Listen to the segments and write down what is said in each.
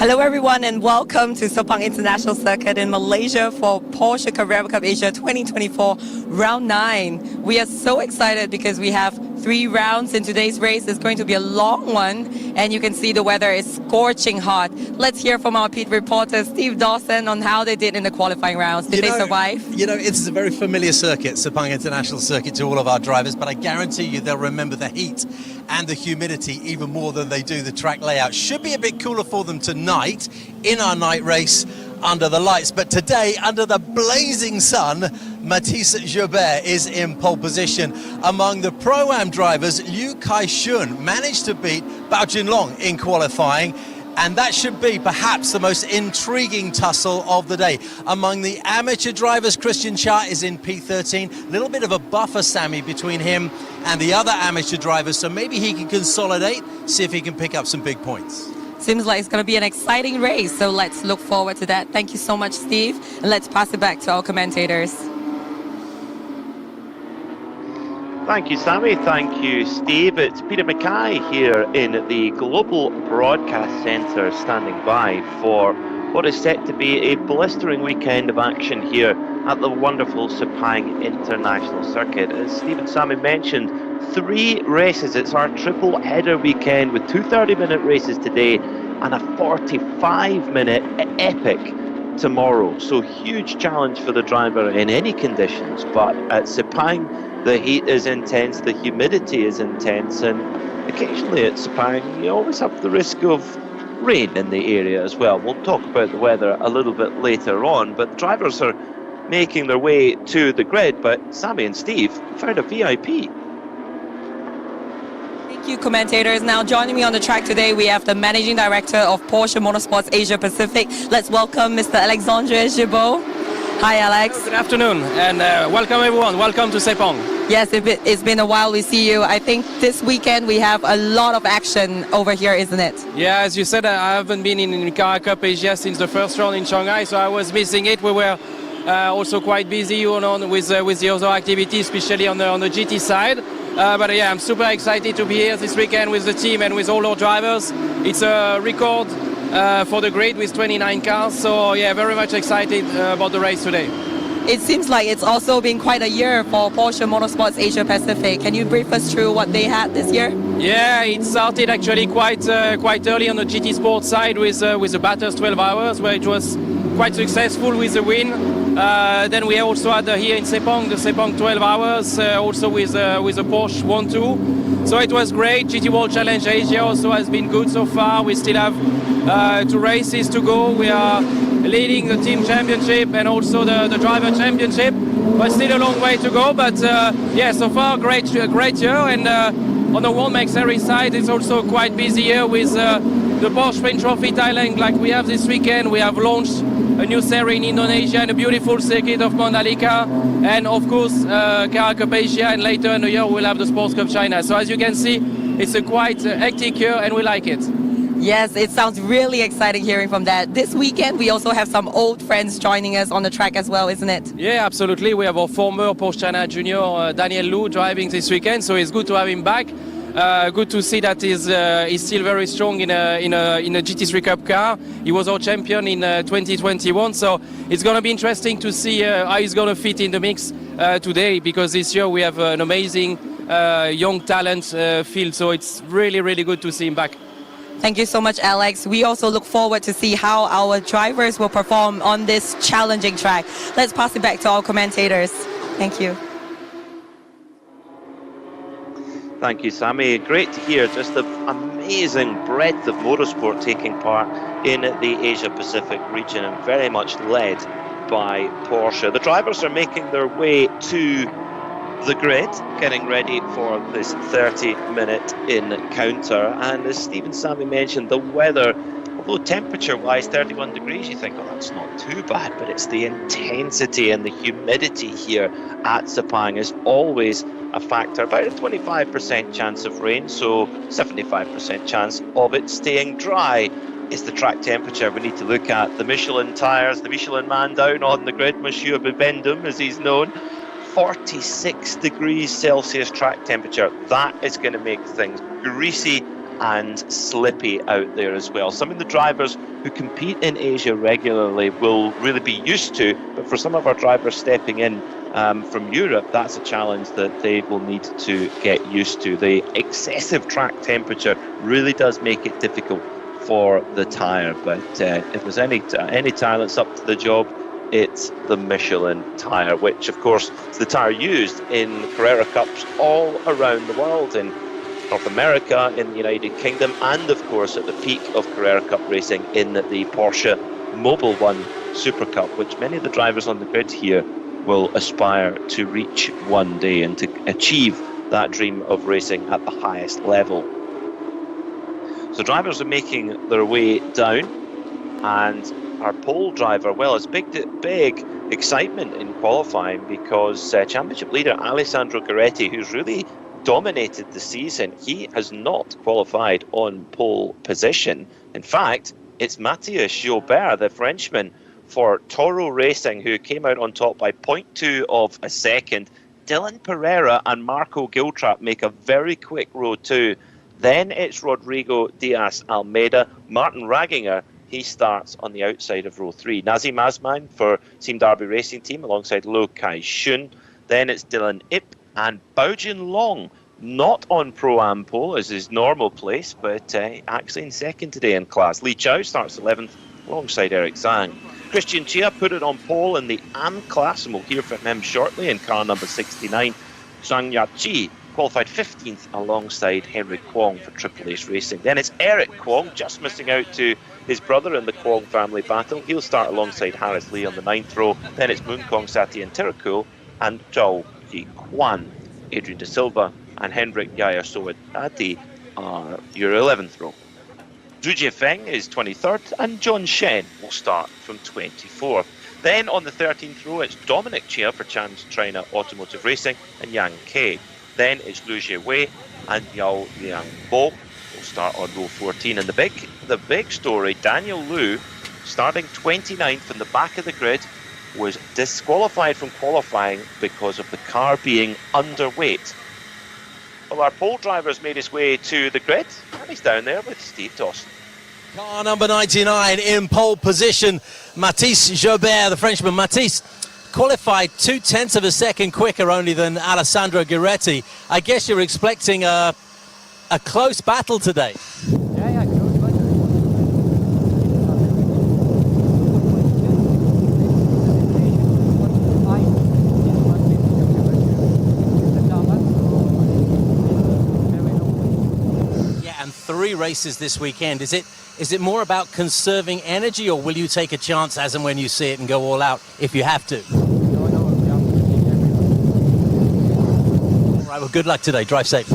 Hello everyone and welcome to Sepang International Circuit in Malaysia for Porsche Carrera Cup Asia 2024 Round 9. We are so excited because we have 3 rounds in today's race. It's going to be a long one and you can see the weather is scorching hot. Let's hear from our pit reporter Steve Dawson on how they did in the qualifying rounds. Did they survive? You know, it's a very familiar circuit, Sepang International Circuit, to all of our drivers, but I guarantee you they'll remember the heat and the humidity even more than they do the track layout. Should be a bit cooler for them tonight in our night race under the lights, but today under the blazing sun, Mathis Joubert is in pole position. Among the Pro-Am drivers, Liu Kai-shun managed to beat Bao Junlong in qualifying, and that should be perhaps the most intriguing tussle of the day. Among the amateur drivers, Christian Cha is in P13. A little bit of a buffer, Sammy, between him and the other amateur drivers, so maybe he can consolidate, see if he can pick up some big points. Seems like it's going to be an exciting race, so let's look forward to that. Thank you so much, Steve, and let's pass it back to our commentators. Thank you, Sammy. Thank you, Steve. It's Peter Mackay here in the Global Broadcast Centre, standing by for what is set to be a blistering weekend of action here at the wonderful Sepang International Circuit. As Steve and Sammy mentioned, 3 races. It's our triple header weekend with 2 30-minute races today and a 45-minute epic tomorrow. So huge challenge for the driver in any conditions, but at Sepang the heat is intense, the humidity is intense, and occasionally at Sepang you always have the risk of rain in the area as well. We'll talk about the weather a little bit later on, but drivers are making their way to the grid. But Sammy and Steve found a VIP. Thank you, commentators. Now joining me on the track today, we have the Managing Director of Porsche Motorsports Asia Pacific. Let's welcome Mr. Alexandre Gibault. Hi, Alex. Good afternoon, and welcome everyone. Welcome to Sepang. Yes, it's been a while we see you. I think this weekend we have a lot of action over here, isn't it? Yeah, as you said, I haven't been in Carrera Cup Asia since the first round in Shanghai, so I was missing it. We were also quite busy with the other activities, especially on the GT side. But yeah, I'm super excited to be here this weekend with the team and with all our drivers. It's a record for the grid with 29 cars, so yeah, very much excited about the race today. It seems like it's also been quite a year for Porsche Motorsports Asia Pacific. Can you brief us through what they had this year? Yeah, it started actually quite early on the GT Sports side with the Bathurst 12 hours, where it was quite successful with the win. Then we also had here in Sepang the Sepang 12 hours, also with the Porsche 1-2. So it was great. GT World Challenge Asia also has been good so far. We still have 2 races to go. We are leading the team championship and also the driver championship, but still a long way to go. But yeah, so far great year. And on the World Max Series side, it's also quite busy here with the Porsche Sprint Trophy Thailand, like we have this weekend. We have launched a new series in Indonesia and a beautiful circuit of Mandalika, and of course Carrera Cup Asia, and later in the year we'll have the Sports Cup China. So as you can see, it's a quite hectic year and we like it. Yes, it sounds really exciting hearing from that. This weekend we also have some old friends joining us on the track as well, isn't it? Yeah, absolutely. We have our former Porsche China junior Daniel Lu driving this weekend, so it's good to have him back. Good to see that he's still very strong in a GT3 Cup car. He was our champion in 2021, so it's going to be interesting to see how he's going to fit in the mix today, because this year we have an amazing young talent field, so it's really, really good to see him back. Thank you so much, Alex. We also look forward to see how our drivers will perform on this challenging track. Let's pass it back to our commentators. Thank you. Thank you, Sammy. Great to hear just the amazing breadth of motorsport taking part in the Asia Pacific region, and very much led by Porsche. The drivers are making their way to the grid, getting ready for this 30-minute encounter. And as Steve and Sammy mentioned, the weather, although temperature-wise 31 degrees, you think, oh, that's not too bad, but it's the intensity and the humidity here at Sepang is always a factor. About a 25% chance of rain, so 75% chance of it staying dry is the track temperature. We need to look at the Michelin tyres, the Michelin man down on the grid, Monsieur Bibendum as he's known. 46 degrees Celsius track temperature. That is going to make things greasy and slippy out there as well. Some of the drivers who compete in Asia regularly will really be used to, but for some of our drivers stepping in from Europe, that's a challenge that they will need to get used to. The excessive track temperature really does make it difficult for the tyre, but if there's any tyre that's up to the job, it's the Michelin tyre, which of course is the tyre used in Carrera Cups all around the world, in North America, in the United Kingdom, and of course at the peak of Carrera Cup racing in the Porsche Mobil 1 Super Cup, which many of the drivers on the grid here will aspire to reach one day and to achieve that dream of racing at the highest level. So drivers are making their way down, and our pole driver, well, it's big excitement in qualifying because championship leader Alessandro Gueretti, who's really dominated the season, he has not qualified on pole position. In fact, it's Matthias Gilbert, the Frenchman for Toro Racing, who came out on top by 0.2 of a second. Dylan Pereira and Marco Giltrap make a very quick row 2. Then it's Rodrigo Diaz Almeida. Martin Raginger, he starts on the outside of row 3. Nazim Asman for Team Derby Racing Team alongside Lo Kai Shun. Then it's Dylan Ip and Baojin Long, not on Pro-Am pole as his normal place, but actually in second today in class. Li Chao starts 11th alongside Eric Zhang. Christian Chia put it on pole in the AM class, and we'll hear from him shortly in car number 69. Zhang Yachi qualified 15th alongside Henry Kwong for Triple Ace Racing. Then it's Eric Kwong, just missing out to his brother in the Kwong family battle. He'll start alongside Harris Lee on the 9th row. Then it's Moon Kong Sati and Tirakul and Zhao Ji Kwan. Adrian De Silva and Hendrik Yayasoa Adi are your 11th row. Zhu Jiefeng is 23rd, and John Shen will start from 24th. Then on the 13th row, it's Dominic Chia for China Automotive Racing and Yang Ke. Then it's Liu Jiewei and Yao Liang Bo will start on row 14. And the big story, Daniel Liu, starting 29th in the back of the grid, was disqualified from qualifying because of the car being underweight. Well, our pole driver's made his way to the grid, and he's down there with Steve Dawson. Car number 99 in pole position, Mathis Jobert, the Frenchman. Mathis qualified 0.2 of a second quicker only than Alessandro Gueretti. I guess you're expecting a close battle today. Yeah, close battle. Yeah, and 3 races this weekend. Is it more about conserving energy, or will you take a chance as and when you see it and go all out if you have to? No, we have to take everyone. All right, well, good luck today. Drive safe.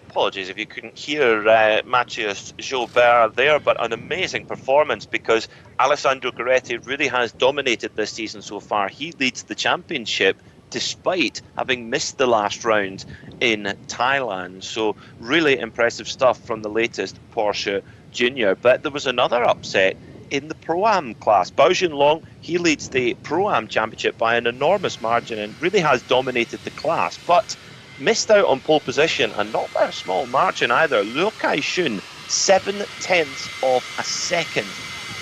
Apologies if you couldn't hear Matthias Jobert there, but an amazing performance because Alessandro Gueretti really has dominated this season so far. He leads the championship despite having missed the last round in Thailand. So really impressive stuff from the latest Porsche Junior. But there was another upset in the Pro-Am class. Baojin Long, he leads the Pro-Am championship by an enormous margin and really has dominated the class, but missed out on pole position, and not by a small margin either. Liu Kai Shun, 0.7 of a second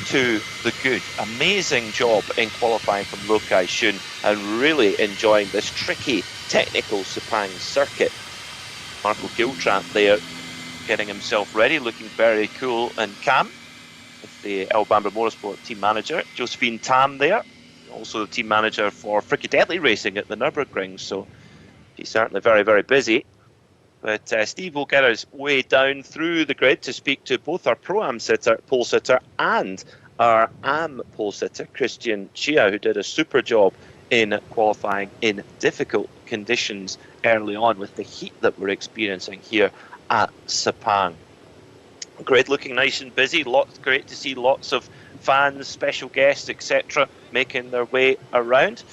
to the good. Amazing job in qualifying from Liu Kai Shun and really enjoying this tricky technical Sepang circuit. Marco Giltrap there getting himself ready, looking very cool and calm with the El Bamba Motorsport team manager. Josephine Tam there, also the team manager for Fricadelli Racing at the Nürburgring, so he's certainly very, very busy. But Steve will get his way down through the grid to speak to both our Pro-Am pole sitter and our Am pole sitter, Christian Chia, who did a super job in qualifying in difficult conditions early on with the heat that we're experiencing here at Sepang. Grid looking nice and busy. Great to see lots of fans, special guests, etc. making their way around.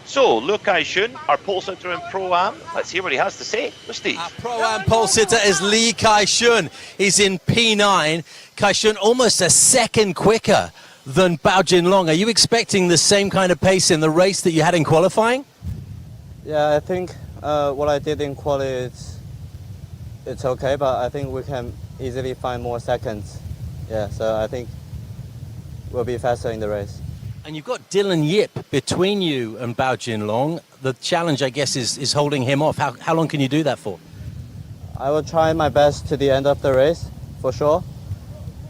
So, Liu Kai Shun, our pole sitter in Pro-Am. Let's hear what he has to say with Steve. Our Pro-Am pole sitter is Li Kai Shun. He's in P9. Kai Shun almost a second quicker than Baojin Long. Are you expecting the same kind of pace in the race that you had in qualifying? Yeah, I think what I did in quali, it's okay, but I think we can easily find more seconds. Yeah, so I think we'll be faster in the race. And you've got Dylan Yip between you and Bao Jinlong. The challenge, I guess, is holding him off. How long can you do that for? I will try my best to the end of the race, for sure.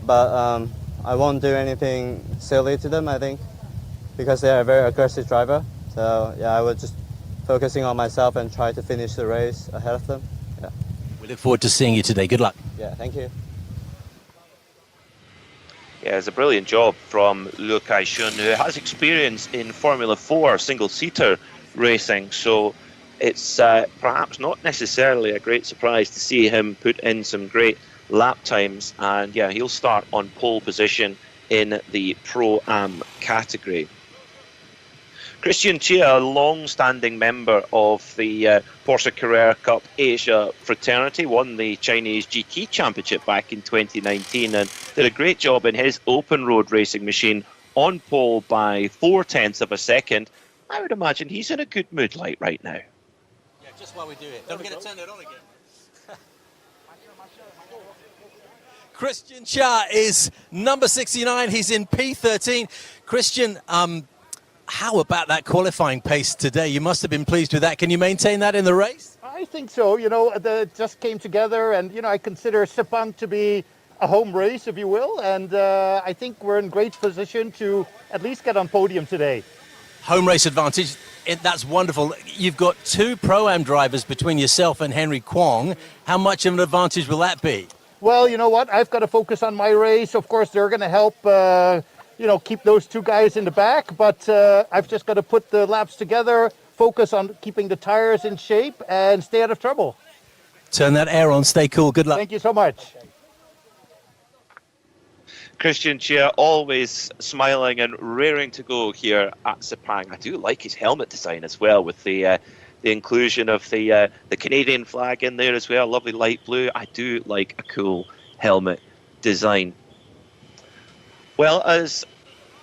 But I won't do anything silly to them, I think, because they are a very aggressive driver. So yeah, I will just focusing on myself and try to finish the race ahead of them. Yeah. We look forward to seeing you today. Good luck. Yeah, thank you. Yeah, it's a brilliant job from Liu Kai-shun, who has experience in Formula 4 single-seater racing, so it's perhaps not necessarily a great surprise to see him put in some great lap times, and yeah, he'll start on pole position in the Pro-Am category. Christian Chia, a long-standing member of the Porsche Carrera Cup Asia fraternity, won the Chinese GT Championship back in 2019 and did a great job in his open road racing machine, on pole by 0.4 of a second. I would imagine he's in a good mood right now. Yeah, just while we do it. Don't forget to turn it on again. Christian Chia is number 69. He's in P13. Christian, how about that qualifying pace today? You must have been pleased with that. Can you maintain that in the race? I think so. You know, it just came together, and you know, I consider Sepang to be a home race, if you will, and I think we're in great position to at least get on podium today. Home race advantage. That's wonderful. You've got two Pro-Am drivers between yourself and Henry Kwong. How much of an advantage will that be? Well, you know what? I've got to focus on my race. Of course, they're going to help. You know, keep those two guys in the back, but I've just got to put the laps together, focus on keeping the tires in shape, and stay out of trouble. Turn that air on, stay cool, good luck. Thank you so much. Christian Chia always smiling and raring to go here at Sepang. I do like his helmet design as well, with the inclusion of the Canadian flag in there as well, lovely light blue. I do like a cool helmet design. Well, as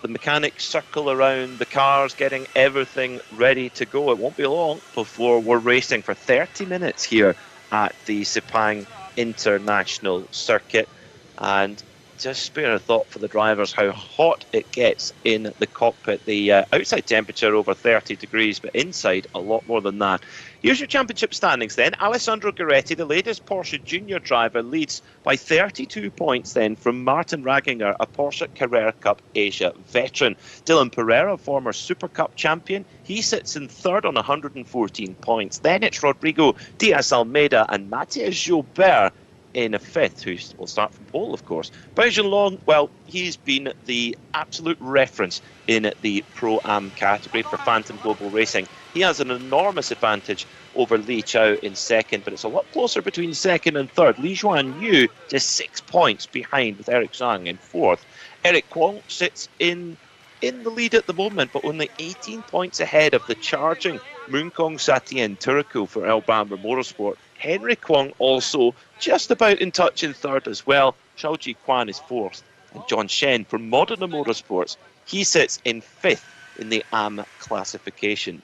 the mechanics circle around the cars, getting everything ready to go, it won't be long before we're racing for 30 minutes here at the Sepang International Circuit. And just spare a thought for the drivers how hot it gets in the cockpit. The outside temperature over 30 degrees, but inside a lot more than that. Here's your championship standings then. Alessandro Gueretti, the latest Porsche Junior driver, leads by 32 points then from Martin Raginger, a Porsche Carrera Cup Asia veteran. Dylan Pereira, former Super Cup champion, he sits in third on 114 points. Then it's Rodrigo Diaz Almeida and Matthias Jobert in a fifth, who will start from pole, of course. Bao Jinlong, well, he's been the absolute reference in the Pro-Am category for Phantom Global Racing. He has an enormous advantage over Li Chao in second, but it's a lot closer between second and third. Li Juan Yu just 6 points behind, with Eric Zhang in fourth. Eric Kwong sits in the lead at the moment, but only 18 points ahead of the charging Moonkong Satien Turku for Alabama Motorsport. Henry Kwong also just about in touch in third as well. Shao Ji Kwan is fourth. And John Shen from Modena Motorsports, he sits in fifth in the AM classification.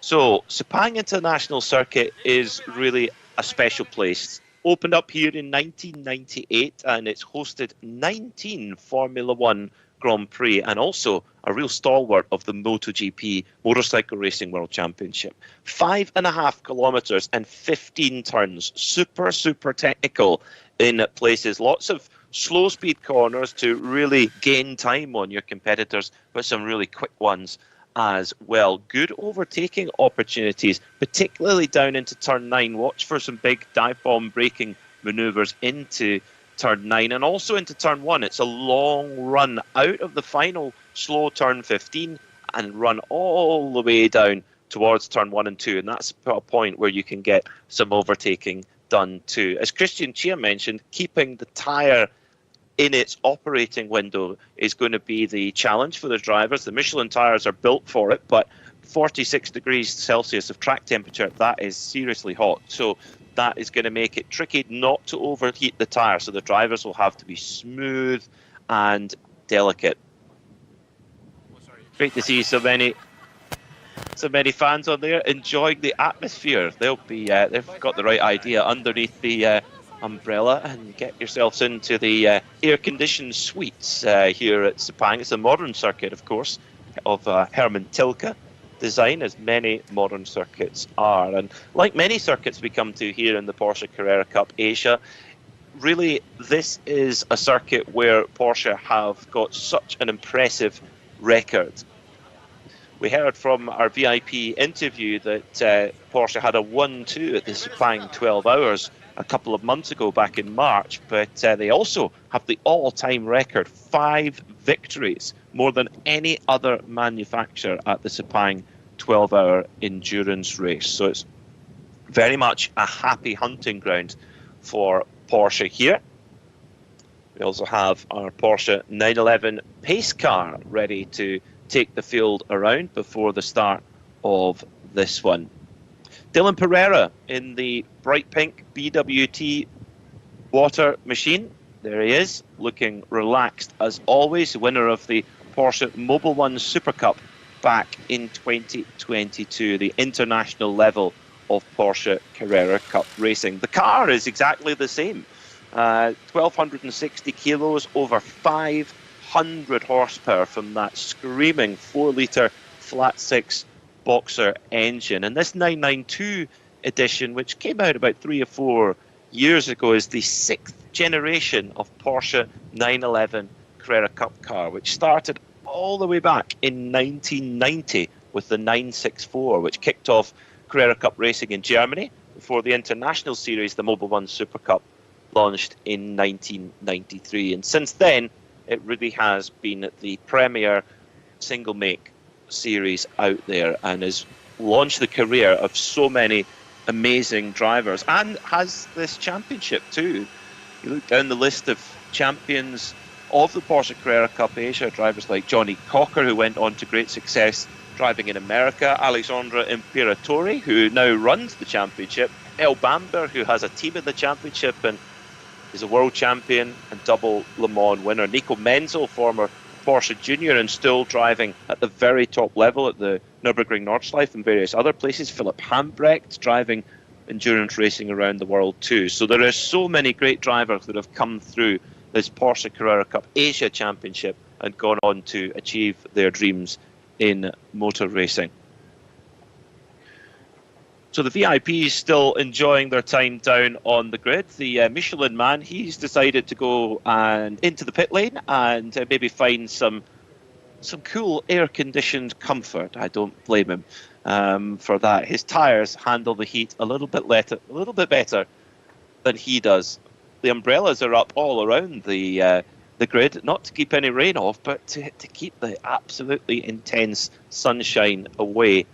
So, Sepang International Circuit is really a special place. Opened up here in 1998, and it's hosted 19 Formula One Grand Prix, and also a real stalwart of the MotoGP Motorcycle Racing World Championship. 5.5 kilometres and 15 turns. Super technical in places. Lots of slow speed corners to really gain time on your competitors, but some really quick ones as well. Good overtaking opportunities, particularly down into turn 9. Watch for some big dive bomb braking manoeuvres into turn 9 and also into turn 1. It's a long run out of the final slow turn 15 and run all the way down towards turn 1 and 2, and that's a point where you can get some overtaking done too. As Christian Chia mentioned, keeping the tyre in its operating window is going to be the challenge for the drivers. The Michelin tyres are built for it, but 46 degrees Celsius of track temperature, that is seriously hot. So that is going to make it tricky not to overheat the tyre. So the drivers will have to be smooth and delicate. Great to see so many fans on there enjoying the atmosphere. They've got the right idea underneath the umbrella, and get yourselves into the air-conditioned suites here at Sepang. It's a modern circuit, of course, of Herman Tilke design, as many modern circuits are. And like many circuits we come to here in the Porsche Carrera Cup Asia, really this is a circuit where Porsche have got such an impressive record. We heard from our VIP interview that Porsche had a 1-2 at the Sepang 12 Hours a couple of months ago, back in March, but they also have the all-time record, 5 victories, more than any other manufacturer at the Sepang 12-hour endurance race. So it's very much a happy hunting ground for Porsche here. We also have our Porsche 911 pace car ready to take the field around before the start of this one. Dylan Pereira in the bright pink BWT water machine. There he is, looking relaxed as always, winner of the Porsche Mobil 1 Super Cup back in 2022, the international level of Porsche Carrera Cup racing. The car is exactly the same, 1,260 kilos, over 500 horsepower from that screaming 4-litre flat 6 Boxer engine. And this 992 edition, which came out about 3 or 4 years ago, is the 6th generation of Porsche 911 Carrera Cup car, which started all the way back in 1990 with the 964, which kicked off Carrera Cup racing in Germany before the international series, the Mobil 1 Super Cup, launched in 1993. And since then, it really has been the premier single make series out there, and has launched the career of so many amazing drivers, and has this championship too. You look down the list of champions of the Porsche Carrera Cup Asia, drivers like Johnny Cocker, who went on to great success driving in America, Alexandre Imperatori, who now runs the championship, El Bamber, who has a team in the championship and is a world champion and double Le Mans winner, Nico Menzel, former Porsche Junior and still driving at the very top level at the Nürburgring Nordschleife and various other places, Philipp Hambrecht driving endurance racing around the world too. So there are so many great drivers that have come through this Porsche Carrera Cup Asia Championship and gone on to achieve their dreams in motor racing. So the VIPs still enjoying their time down on the grid. The Michelin man, he's decided to go and into the pit lane and maybe find some cool air-conditioned comfort. I don't blame him for that. His tyres handle the heat a little bit better than he does. The umbrellas are up all around the grid, not to keep any rain off, but to keep the absolutely intense sunshine away.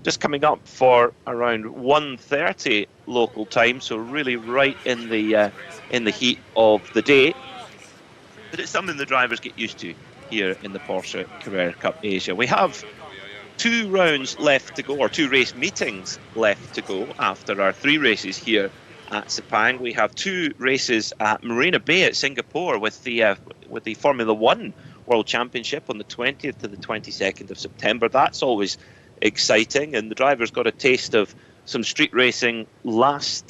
Just coming up for around 1:30 local time, so really right in the heat of the day. But it's something the drivers get used to here in the Porsche Carrera Cup Asia. We have 2 rounds left to go, or 2 race meetings left to go after our 3 races here at Sepang. We have 2 races at Marina Bay at Singapore with the Formula 1 World Championship on the 20th to the 22nd of September. That's always exciting, and the drivers got a taste of some street racing last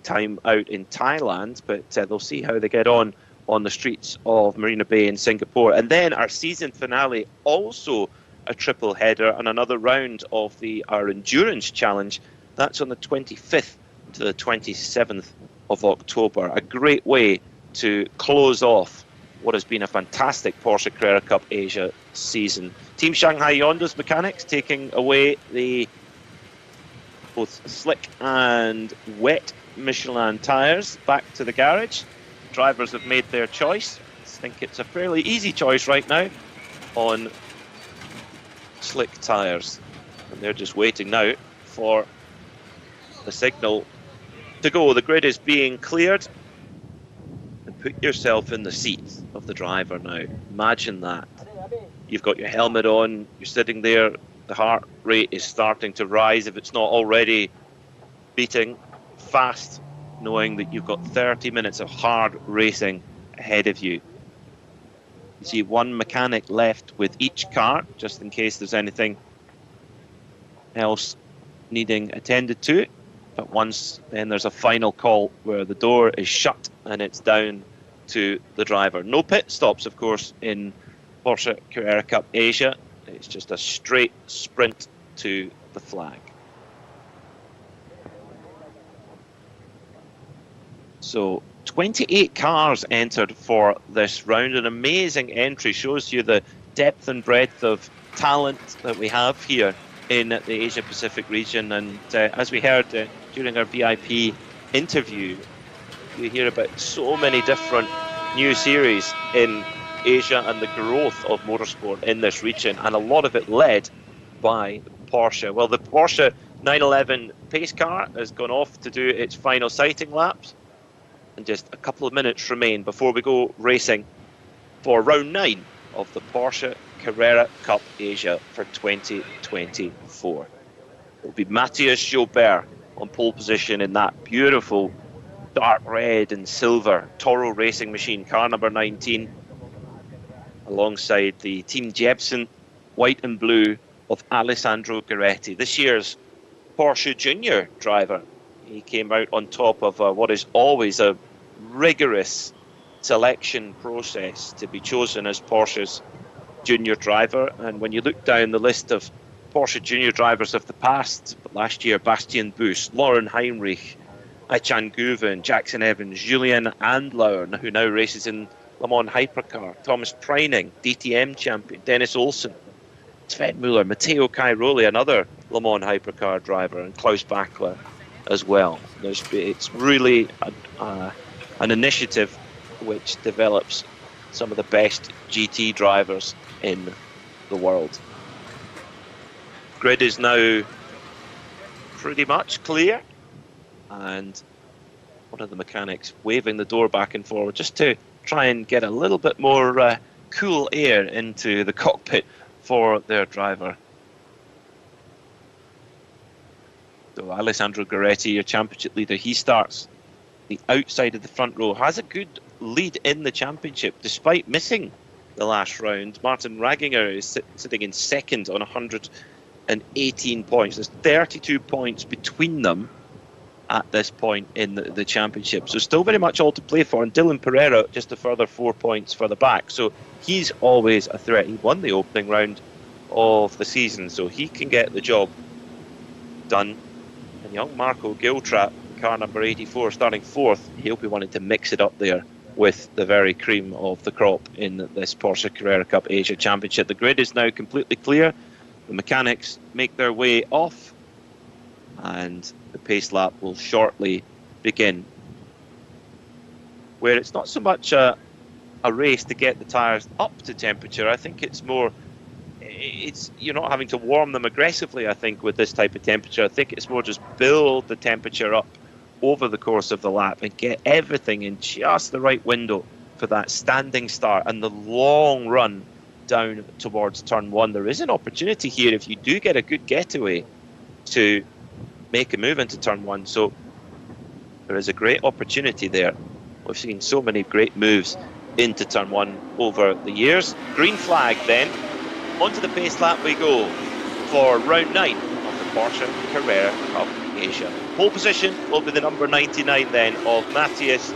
time out in Thailand, but they'll see how they get on the streets of Marina Bay in Singapore. And then our season finale, also a triple header and another round of our endurance challenge. That's on the 25th to the 27th of October. A great way to close off what has been a fantastic Porsche Carrera Cup Asia season. Team Shanghai Honda's mechanics taking away the both slick and wet Michelin tyres back to the garage. Drivers have made their choice. I think it's a fairly easy choice right now on slick tyres. And they're just waiting now for the signal to go. The grid is being cleared. And put yourself in the seat of the driver now. Imagine that. You've got your helmet on, you're sitting there, the heart rate is starting to rise if it's not already beating fast, knowing that you've got 30 minutes of hard racing ahead of you. See one mechanic left with each car, just in case there's anything else needing attended to. But once then there's a final call where the door is shut and it's down to the driver. No pit stops, of course, in Porsche Carrera Cup Asia. It's just a straight sprint to the flag. So 28 cars entered for this round. An amazing entry, shows you the depth and breadth of talent that we have here in the Asia Pacific region. And as we heard during our VIP interview, you hear about so many different new series in Asia and the growth of motorsport in this region, and a lot of it led by Porsche. Well, the Porsche 911 pace car has gone off to do its final sighting laps, and just a couple of minutes remain before we go racing for round 9 of the Porsche Carrera Cup Asia for 2024. It will be Matthias Gilbert on pole position in that beautiful dark red and silver Toro racing machine, car number 19, alongside the Team Jebsen white and blue of Alessandro Gueretti, this year's Porsche Junior driver. He came out on top of what is always a rigorous selection process to be chosen as Porsche's junior driver. And when you look down the list of Porsche junior drivers of the past, last year Bastian Buss, Lauren Heinrich, Aichan Guven, Jackson Evans, Julien Andlauer, who now races in Le Mans Hypercar, Thomas Preining, DTM champion, Dennis Olsen, Sven Muller, Matteo Cairoli, another Le Mans Hypercar driver, and Klaus Bachler as well. It's really an initiative which develops some of the best GT drivers in the world. Grid is now pretty much clear, and one of the mechanics waving the door back and forward just to try and get a little bit more cool air into the cockpit for their driver. So Alessandro Gueretti, your championship leader, he starts the outside of the front row, has a good lead in the championship despite missing the last round. Martin Raginger is sitting in second on 118 points. There's 32 points between them at this point in the championship, so still very much all to play for. And Dylan Pereira just a further 4 points further back, so he's always a threat. He won the opening round of the season, so he can get the job done. And young Marco Giltrap, car number 84, starting fourth, he'll be wanting to mix it up there with the very cream of the crop in this Porsche Carrera Cup Asia Championship. The grid is now completely clear. The mechanics make their way off, and the pace lap will shortly begin, where it's not so much a race to get the tyres up to temperature. I think it's more, you're not having to warm them aggressively, I think, with this type of temperature. I think it's more just build the temperature up over the course of the lap and get everything in just the right window for that standing start and the long run down towards turn 1. There is an opportunity here, if you do get a good getaway, to make a move into turn 1. So there is a great opportunity there. We've seen so many great moves into turn 1 over the years. Green flag then. Onto the pace lap we go for round 9 of the Porsche Carrera Cup Asia. Pole position will be the number 99 then of Matthias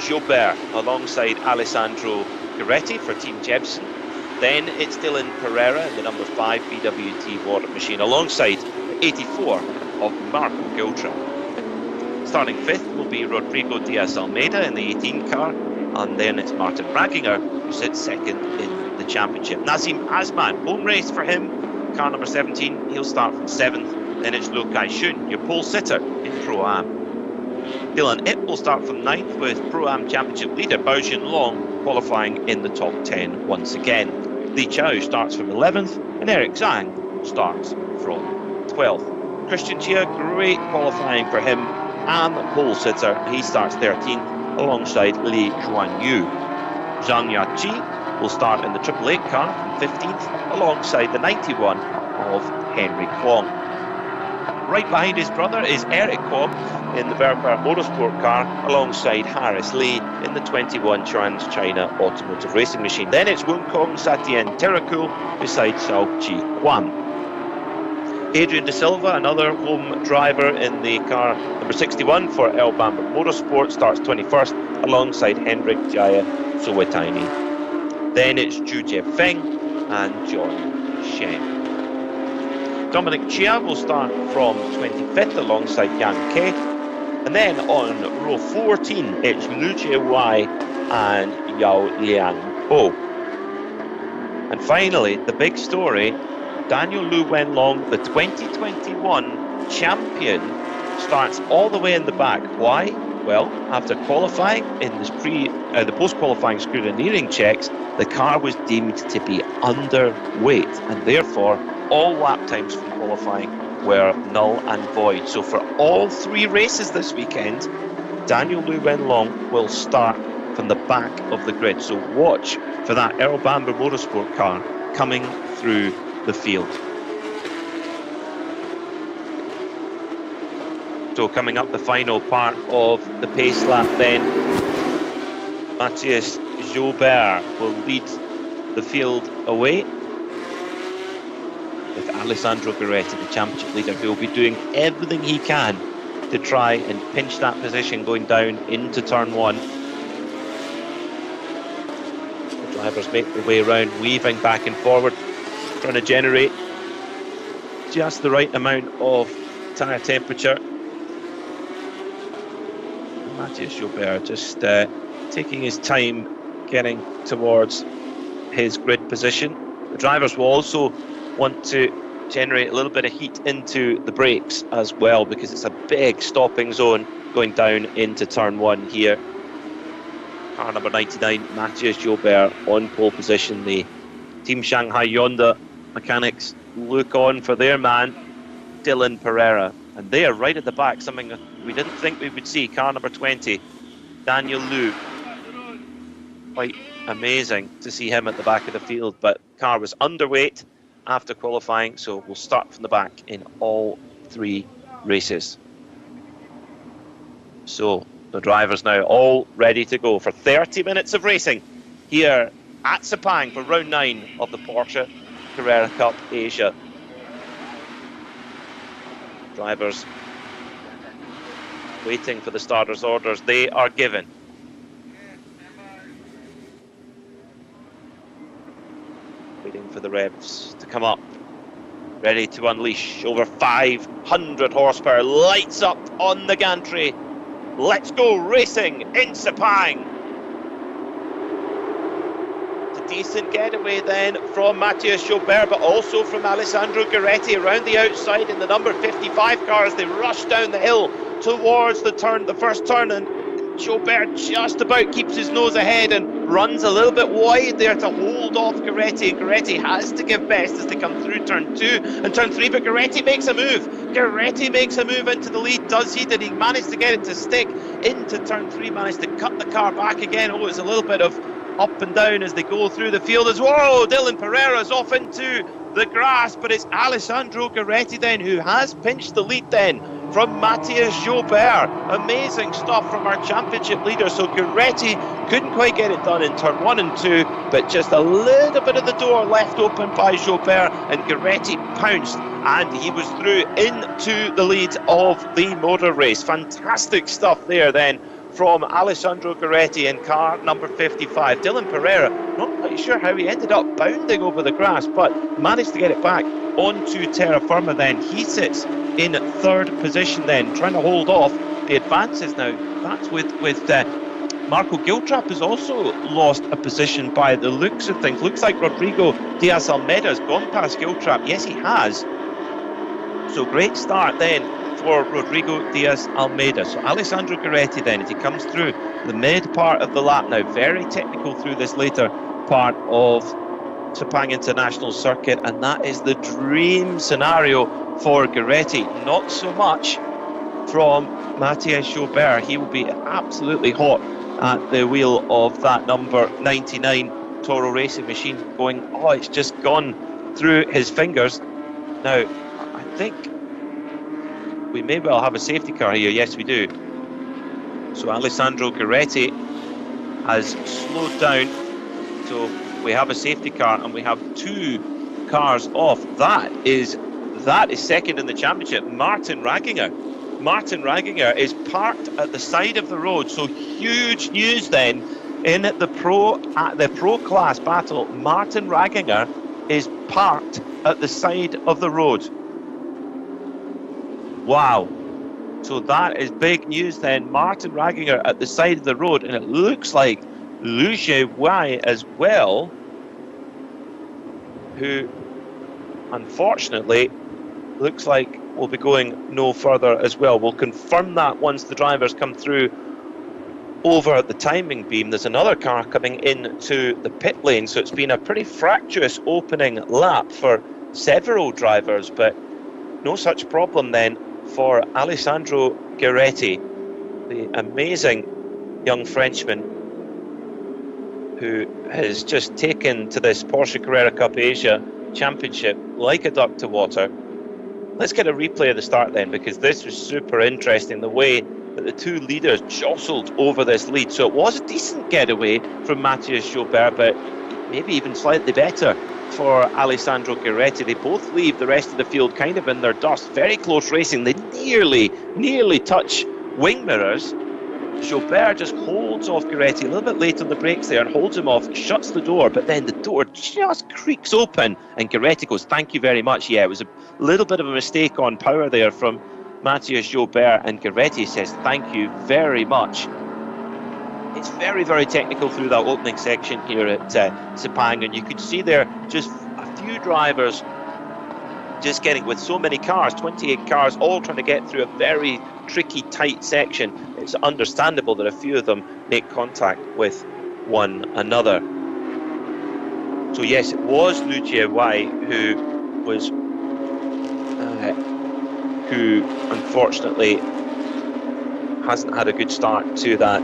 Gilbert alongside Alessandro Gueretti for Team Jebsen. Then it's Dylan Pereira in the number 5 BWT water machine alongside 84 of Marco Giltrap. Starting 5th will be Rodrigo Diaz Almeida in the 18 car, and then it's Martin Raginger who sits second in the championship. Nazim Azman, home race for him, car number 17, he'll start from 7th. Then it's Luo Kai-shun, your pole sitter in Pro-Am. Dylan Ip will start from 9th with Pro-Am championship leader Bao Jinlong qualifying in the top 10 once again. Li Chao starts from 11th, and Eric Zhang starts from 12th. Christian Chia, great qualifying for him, and pole sitter, he starts 13th alongside Li Juanyu. Zhang Yachi will start in the Triple 8 car from 15th alongside the 91 of Henry Kwong. Right behind his brother is Eric Kwong in the Berkshire Motorsport car alongside Harris Lee in the 21 Trans-China Automotive Racing Machine. Then it's Wonkong Satien Terakul beside Shao Chi Kwan. Adrian De Silva, another home driver in the car number 61 for El Bamber Motorsport, starts 21st alongside Hendrik Jaya Sowetani. Then it's Zhu Jiefeng and John Shen. Dominic Chia will start from 25th alongside Yang Ke. And then on row 14, it's Lu Jiewei and Yao Liang Ho. And finally, the big story, Daniel Lu Wenlong, the 2021 champion, starts all the way in the back. Why? Well, after qualifying in this the post-qualifying scrutineering checks, the car was deemed to be underweight, and therefore all lap times from qualifying were null and void. So for all 3 races this weekend, Daniel Lu Wenlong will start from the back of the grid. So watch for that Earl Bamber Motorsport car coming through the field. So coming up the final part of the pace lap then, Matthias Jobert will lead the field away, with Alessandro Gueretti, the championship leader, who will be doing everything he can to try and pinch that position going down into turn 1. The drivers make their way around, weaving back and forward, trying to generate just the right amount of tyre temperature. Matthias Jobert just taking his time getting towards his grid position. The drivers will also want to generate a little bit of heat into the brakes as well, because it's a big stopping zone going down into turn 1 here. Car number 99, Matthias Jobert on pole position. The Team Shanghai Honda mechanics look on for their man, Dylan Pereira. And they are right at the back, something we didn't think we would see. Car number 20, Daniel Lu. Quite amazing to see him at the back of the field, but car was underweight after qualifying, so we'll start from the back in all 3 races. So the drivers now all ready to go for 30 minutes of racing here at Sepang for round 9 of the Porsche Carrera Cup Asia. Drivers waiting for the starters' orders. They are given. Waiting for the revs to come up. Ready to unleash. Over 500 horsepower. Lights up on the gantry. Let's go racing in Sepang. It's a decent getaway then from Matthias Jobert, but also from Alessandro Gueretti around the outside in the number 55 car as they rush down the hill towards the first turn, and Jobert just about keeps his nose ahead and runs a little bit wide there to hold off Gueretti. Gueretti has to give best as they come through turn 2 and turn 3, but Gueretti makes a move. Gueretti makes a move into the lead, does he? Did he manage to get it to stick into turn 3, managed to cut the car back again? Oh, it's a little bit of up and down as they go through the field as well. Dylan Pereira's off into the grass, but it's Alessandro Gueretti then who has pinched the lead then from Matthias Jobert. Amazing stuff from our championship leader. So Gueretti couldn't quite get it done in turn 1 and 2, but just a little bit of the door left open by Jobert, and Gueretti pounced and he was through into the lead of the motor race. Fantastic stuff there then from Alessandro Gueretti in car number 55. Dylan Pereira, not quite sure how he ended up bounding over the grass, but managed to get it back onto terra firma then. He sits in 3rd position then, trying to hold off the advances now. That's with Marco Giltrap has also lost a position by the looks of things. Looks like Rodrigo Diaz Almeida has gone past Giltrap. Yes, he has. So great start then for Rodrigo Diaz Almeida. So Alessandro Gueretti then, as he comes through the mid part of the lap now, very technical through this later part of Sepang International Circuit, and that is the dream scenario for Gueretti. Not so much from Matthias Jobert. He will be absolutely hot at the wheel of that number 99 Toro Racing Machine, going, oh, it's just gone through his fingers. Now, I think we may well have a safety car here. Yes, we do. So Alessandro Gueretti has slowed down. So we have a safety car and we have 2 cars off. That is second in the championship. Martin Ragginger. Martin Ragginger is parked at the side of the road. So huge news then in the pro class battle. Martin Ragginger is parked at the side of the road. Wow. So that is big news then. Martin Ragginger at the side of the road, and it looks like Liu Jiewei as well, who unfortunately looks like will be going no further as well. We'll confirm that once the drivers come through over at the timing beam. There's another car coming into the pit lane, so it's been a pretty fractious opening lap for several drivers, but no such problem then for Alessandro Gueretti, the amazing young Frenchman who has just taken to this Porsche Carrera Cup Asia Championship like a duck to water. Let's get a replay of the start then, because this was super interesting, the way that the 2 leaders jostled over this lead. So it was a decent getaway from Matthias Joubert, but maybe even slightly better for Alessandro Gueretti. They both leave the rest of the field kind of in their dust. Very close racing. They nearly touch wing mirrors. Joubert just holds off Gueretti a little bit late on the brakes there and holds him off, shuts the door, but then the door just creaks open and Gueretti goes, thank you very much. Yeah, it was a little bit of a mistake on power there from Matthias Joubert, and Gueretti says thank you very much. It's very, very technical through that opening section here at Sepang, and you could see there just a few drivers just getting, with so many cars, 28 cars, all trying to get through a very tricky, tight section. It's understandable that a few of them make contact with one another. So yes, it was Liu Jiewei who unfortunately hasn't had a good start to that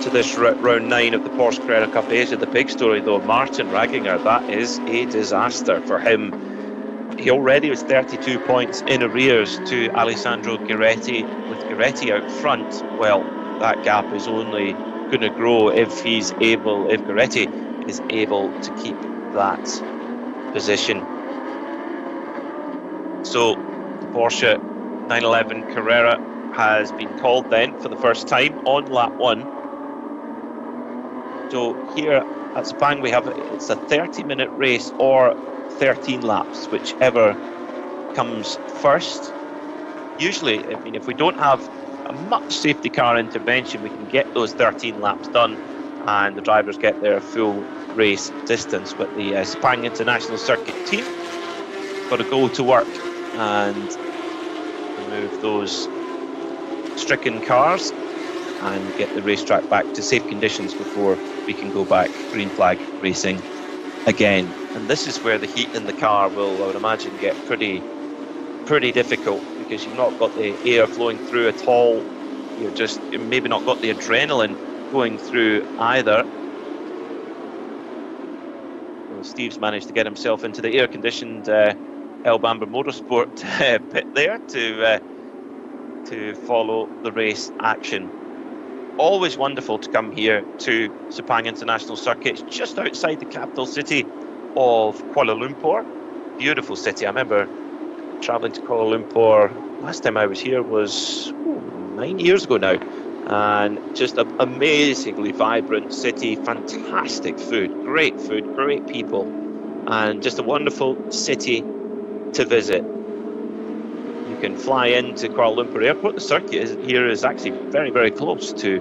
to this round 9 of the Porsche Carrera Cup Asia. The big story though, Martin Ragginger, that is a disaster for him. He already was 32 points in arrears to Alessandro Gueretti. With Gueretti out front, well, that gap is only going to grow if Gueretti is able to keep that position. So the Porsche 911 Carrera has been called then for the first time on lap 1. So here at Sepang we have, it's a 30-minute race or 13 laps, whichever comes first. Usually, I mean, if we don't have a much safety car intervention, we can get those 13 laps done and the drivers get their full race distance. But the Sepang International Circuit team got to go to work and remove those stricken cars and get the racetrack back to safe conditions before we can go back green flag racing again. And this is where the heat in the car will, I would imagine, get pretty difficult, because you've not got the air flowing through at all. You've maybe not got the adrenaline going through either. Well, Steve's managed to get himself into the air-conditioned El Bamba Motorsport pit there to follow the race action. Always wonderful to come here to Sepang International Circuit. It's just outside the capital city of Kuala Lumpur. Beautiful city. I remember travelling to Kuala Lumpur, last time I was here was 9 years ago now, and just an amazingly vibrant city, fantastic food, great people, and just a wonderful city to visit. You can fly into Kuala Lumpur Airport. The circuit here is actually very, very close to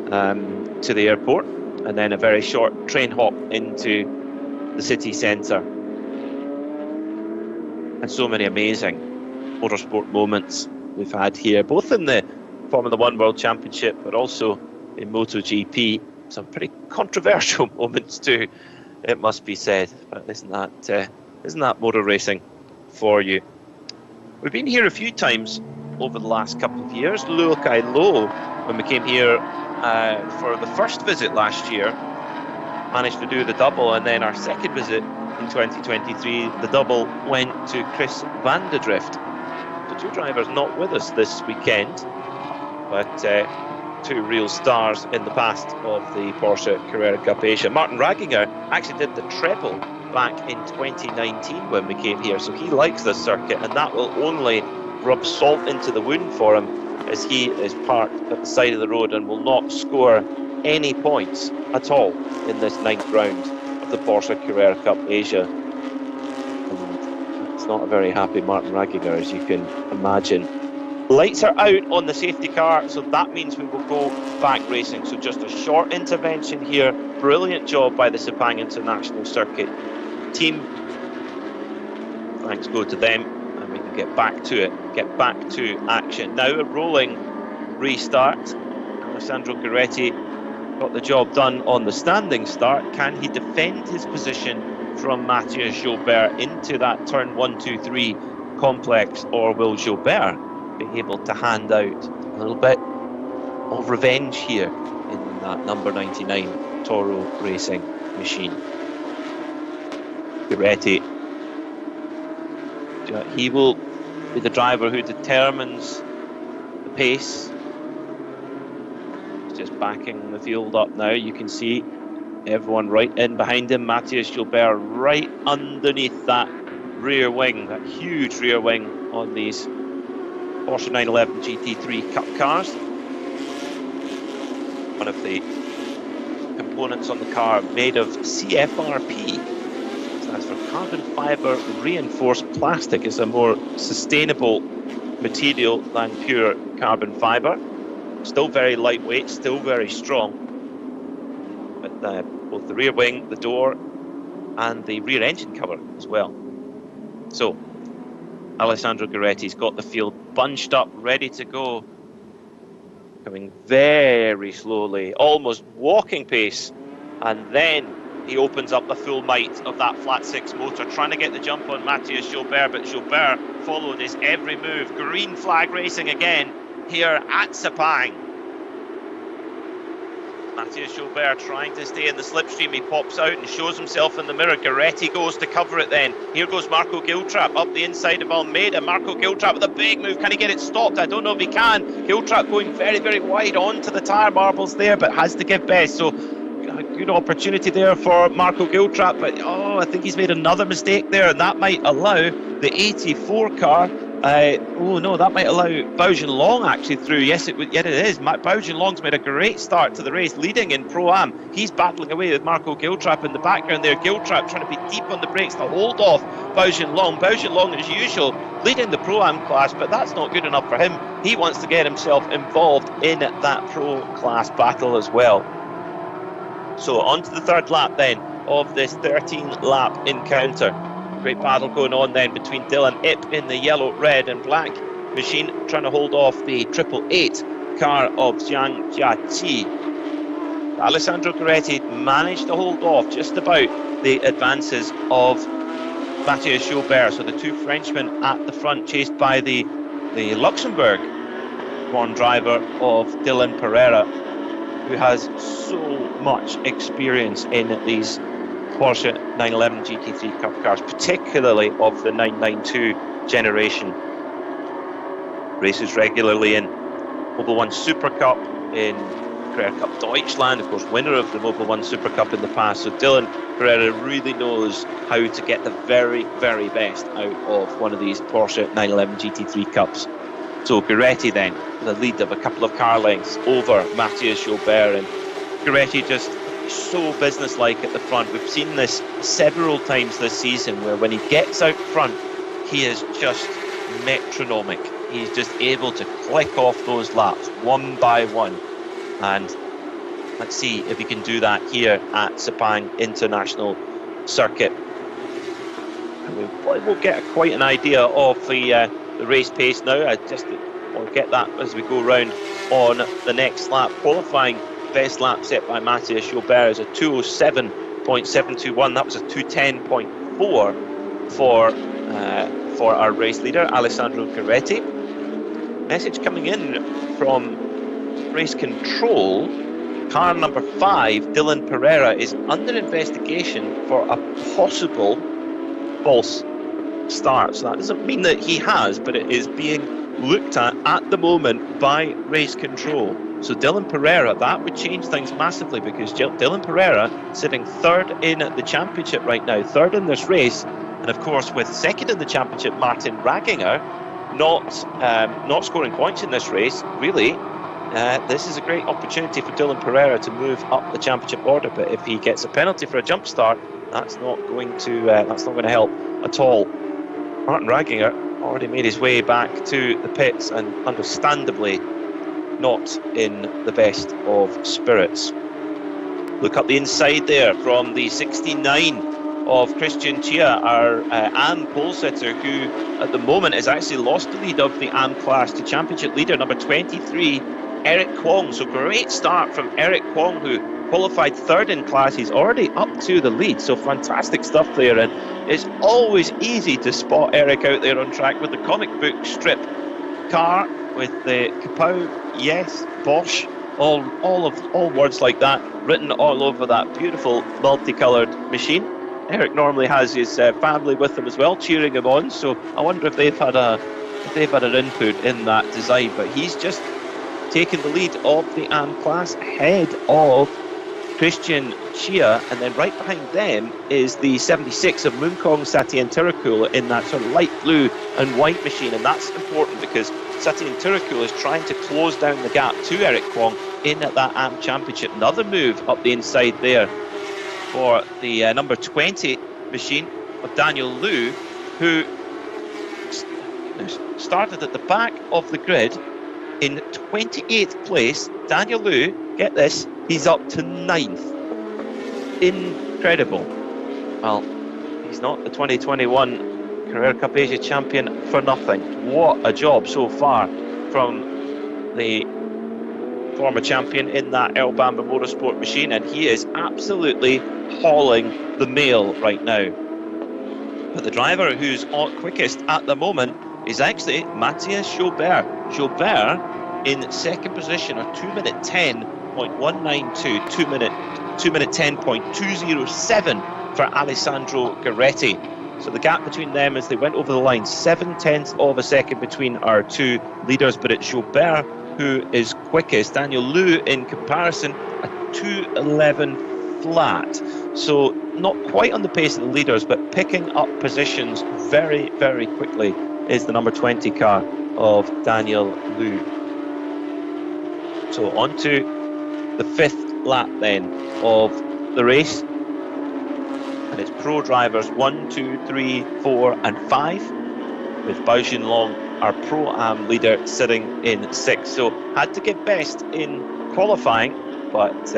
the airport, and then a very short train hop into the city centre. And so many amazing motorsport moments we've had here, both in the Formula One World Championship, but also in MotoGP. Some pretty controversial moments too, it must be said. But isn't that motor racing for you? We've been here a few times over the last couple of years. Luo Kai Lo, when we came here for the first visit last year, managed to do the double, and then our second visit in 2023, the double went to Chris van der Drift. But two drivers not with us this weekend, but two real stars in the past of the Porsche Carrera Cup Asia. Martin Ragginger actually did the treble back in 2019 when we came here, so he likes this circuit, and that will only rub salt into the wound for him as he is parked at the side of the road and will not score any points at all in this 9th round of the Porsche Carrera Cup Asia. And it's not a very happy Martin Ragginger, as you can imagine. Lights are out on the safety car, so that means we will go back racing. So just a short intervention here. Brilliant job by the Sepang International Circuit team. Thanks go to them, and we can get back to it, get back to action. Now a rolling restart. Alessandro Gueretti got the job done on the standing start. Can he defend his position from Matthias Gilbert into that turn 1, 2, 3 complex, or will Gilbert be able to hand out a little bit of revenge here in that number 99 Toro Racing machine? Gueretti, he will be the driver who determines the pace. He's just backing the field up now. You can see everyone right in behind him. Matthias Gilbert right underneath that rear wing, that huge rear wing on these Porsche 911 GT3 Cup cars. One of the components on the car made of CFRP. Stands for carbon fiber reinforced plastic. It's a more sustainable material than pure carbon fiber. Still very lightweight, still very strong. But both the rear wing, the door, and the rear engine cover as well. So Alessandro Gueretti's got the field bunched up, ready to go. Coming very slowly, almost walking pace. And then he opens up the full might of that flat 6 motor, trying to get the jump on Matthias Gilbert, but Gilbert followed his every move. Green flag racing again here at Sepang. Matthias Gilbert trying to stay in the slipstream. He pops out and shows himself in the mirror. Gueretti goes to cover it then. Here goes Marco Giltrap up the inside of Almeida. Marco Giltrap with a big move. Can he get it stopped? I don't know if he can. Giltrap going very, very wide onto the tyre marbles there, but has to give best. So a good opportunity there for Marco Giltrap, but I think he's made another mistake there, and that might allow the 84 car. That might allow Baujan Long actually through. Yes, it is. Baujan Long's made a great start to the race, leading in Pro-Am. He's battling away with Marco Giltrap in the background there. Giltrap trying to be deep on the brakes to hold off Baujan Long. Baujan Long, as usual, leading the Pro-Am class, but that's not good enough for him. He wants to get himself involved in that Pro class battle as well. So on to the third lap then of this 13-lap encounter. Great battle going on then between Dylan Ip in the yellow, red and black machine, trying to hold off the 888 car of Jiang Jiaqi. Alessandro Gueretti managed to hold off just about the advances of Matthias Gilbert. So the two Frenchmen at the front, chased by the Luxembourg-born driver of Dylan Pereira, who has so much experience in these Porsche 911 GT3 Cup cars, particularly of the 992 generation. Races regularly in Mobil 1 Super Cup, in Carrera Cup Deutschland, of course winner of the Mobil 1 Super Cup in the past. So Dylan Pereira really knows how to get the very, very best out of one of these Porsche 911 GT3 Cups. So Gueretti then, the lead of a couple of car lengths over Matthias Gilbert, and Gueretti just so businesslike at the front. We've seen this several times this season, where when he gets out front, he is just metronomic. He's just able to click off those laps one by one, and let's see if he can do that here at Sepang International Circuit. And we probably will get quite an idea of the race pace now. We'll get that as we go round on the next lap. Qualifying best lap set by Matthias Gilbert is a 2:07.721. That was a 2:10.4 for our race leader Alessandro Gueretti. Message coming in from race control: car number 5, Dylan Pereira, is under investigation for a possible false start. So that doesn't mean that he has, but it is being looked at the moment by race control. So Dylan Pereira, that would change things massively, because Dylan Pereira sitting third in the championship right now, third in this race, and of course with second in the championship Martin Raginger not scoring points in this race, really. This is a great opportunity for Dylan Pereira to move up the championship order, but if he gets a penalty for a jump start, that's not going to help at all. Martin Raginger already made his way back to the pits, and understandably not in the best of spirits. Look up the inside there from the 69 of Christian Chia, our AM pole sitter, who at the moment has actually lost the lead of the AM class to championship leader number 23, Eric Kwong. So great start from Eric Kwong, who qualified third in class. He's already up to the lead, so fantastic stuff there, and it's always easy to spot Eric out there on track with the comic book strip car with the Kapow, yes, Porsche, all words like that written all over that beautiful multicoloured machine. Eric normally has his family with him as well, cheering him on, so I wonder if they've had an input in that design. But he's just taken the lead of the AM class ahead of Christian Chia, and then right behind them is the 76 of Moongkong Satien Tirakul in that sort of light blue and white machine, and that's important because Satien Tirakul is trying to close down the gap to Eric Kwong in at that AM Championship. Another move up the inside there for the number 20 machine of Daniel Liu, who started at the back of the grid in 28th place. Daniel Liu, get this, he's up to 9th. Incredible. Well, he's not the 2021 Carrera Cup Asia champion for nothing. What a job so far from the former champion in that El Bamba Motorsport machine, and he is absolutely hauling the mail right now. But the driver who's quickest at the moment is actually Matthias Joubert. Joubert in second position, a 2 minute 10.192, 2 minute 10.207 for Alessandro Gueretti. So the gap between them as they went over the line, 7/10 of a second between our two leaders, but it's Joubert who is quickest. Daniel Liu in comparison, a 2:11 flat. So not quite on the pace of the leaders, but picking up positions very, very quickly is the number 20 car of Daniel Liu. So on to the 5th lap then of the race. And it's pro drivers 1, 2, 3, 4 and 5, with Bao Xinlong, our Pro-Am leader, sitting in 6th. So had to get best in qualifying, but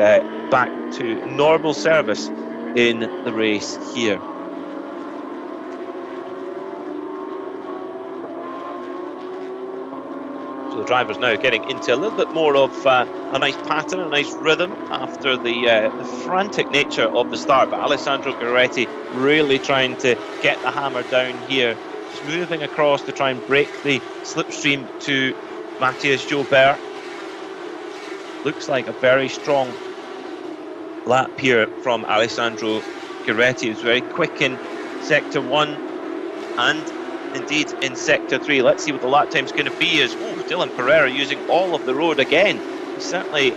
back to normal service in the race here. So the drivers now getting into a little bit more of a nice pattern, a nice rhythm after the frantic nature of the start. But Alessandro Gueretti really trying to get the hammer down here, just moving across to try and break the slipstream to Matthias Joubert. Looks like a very strong lap here from Alessandro Gueretti, who's very quick in Sector 1 and indeed in Sector 3. Let's see what the lap time's going to be as Dylan Pereira using all of the road again. He certainly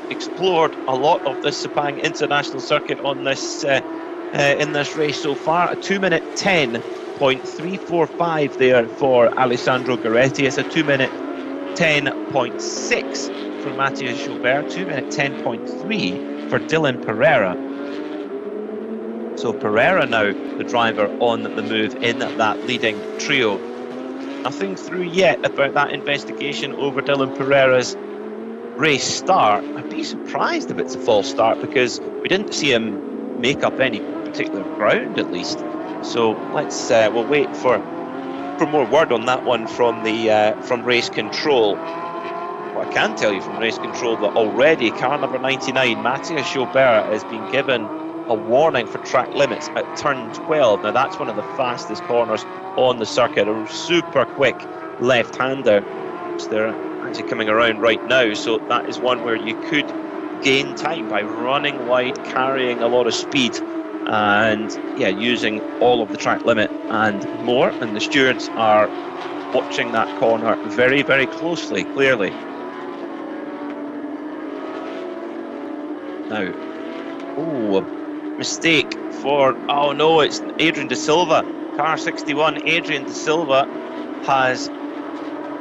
explored a lot of this Sepang International Circuit on this in this race so far. A 2 minute 10.345 there for Alessandro Gueretti. It's a 2 minute 10.6 for Matthias Joubert, 2 minute 10.3 for Dylan Pereira. So Pereira now the driver on the move in that leading trio. Nothing through yet about that investigation over Dylan Pereira's race start. I'd be surprised if it's a false start, because we didn't see him make up any particular ground, at least. So let's we'll wait for more word on that one from the from race control. What I can tell you from race control, that already car number 99, Matthias Joubert, has been given a warning for track limits at turn 12. Now that's one of the fastest corners on the circuit, a super quick left-hander, which they're actually coming around right now. So that is one where you could gain time by running wide, carrying a lot of speed and yeah, using all of the track limit and more. And the stewards are watching that corner very, very closely, clearly. Now, mistake for, oh no, it's Adrian De Silva, car 61. Adrian De Silva has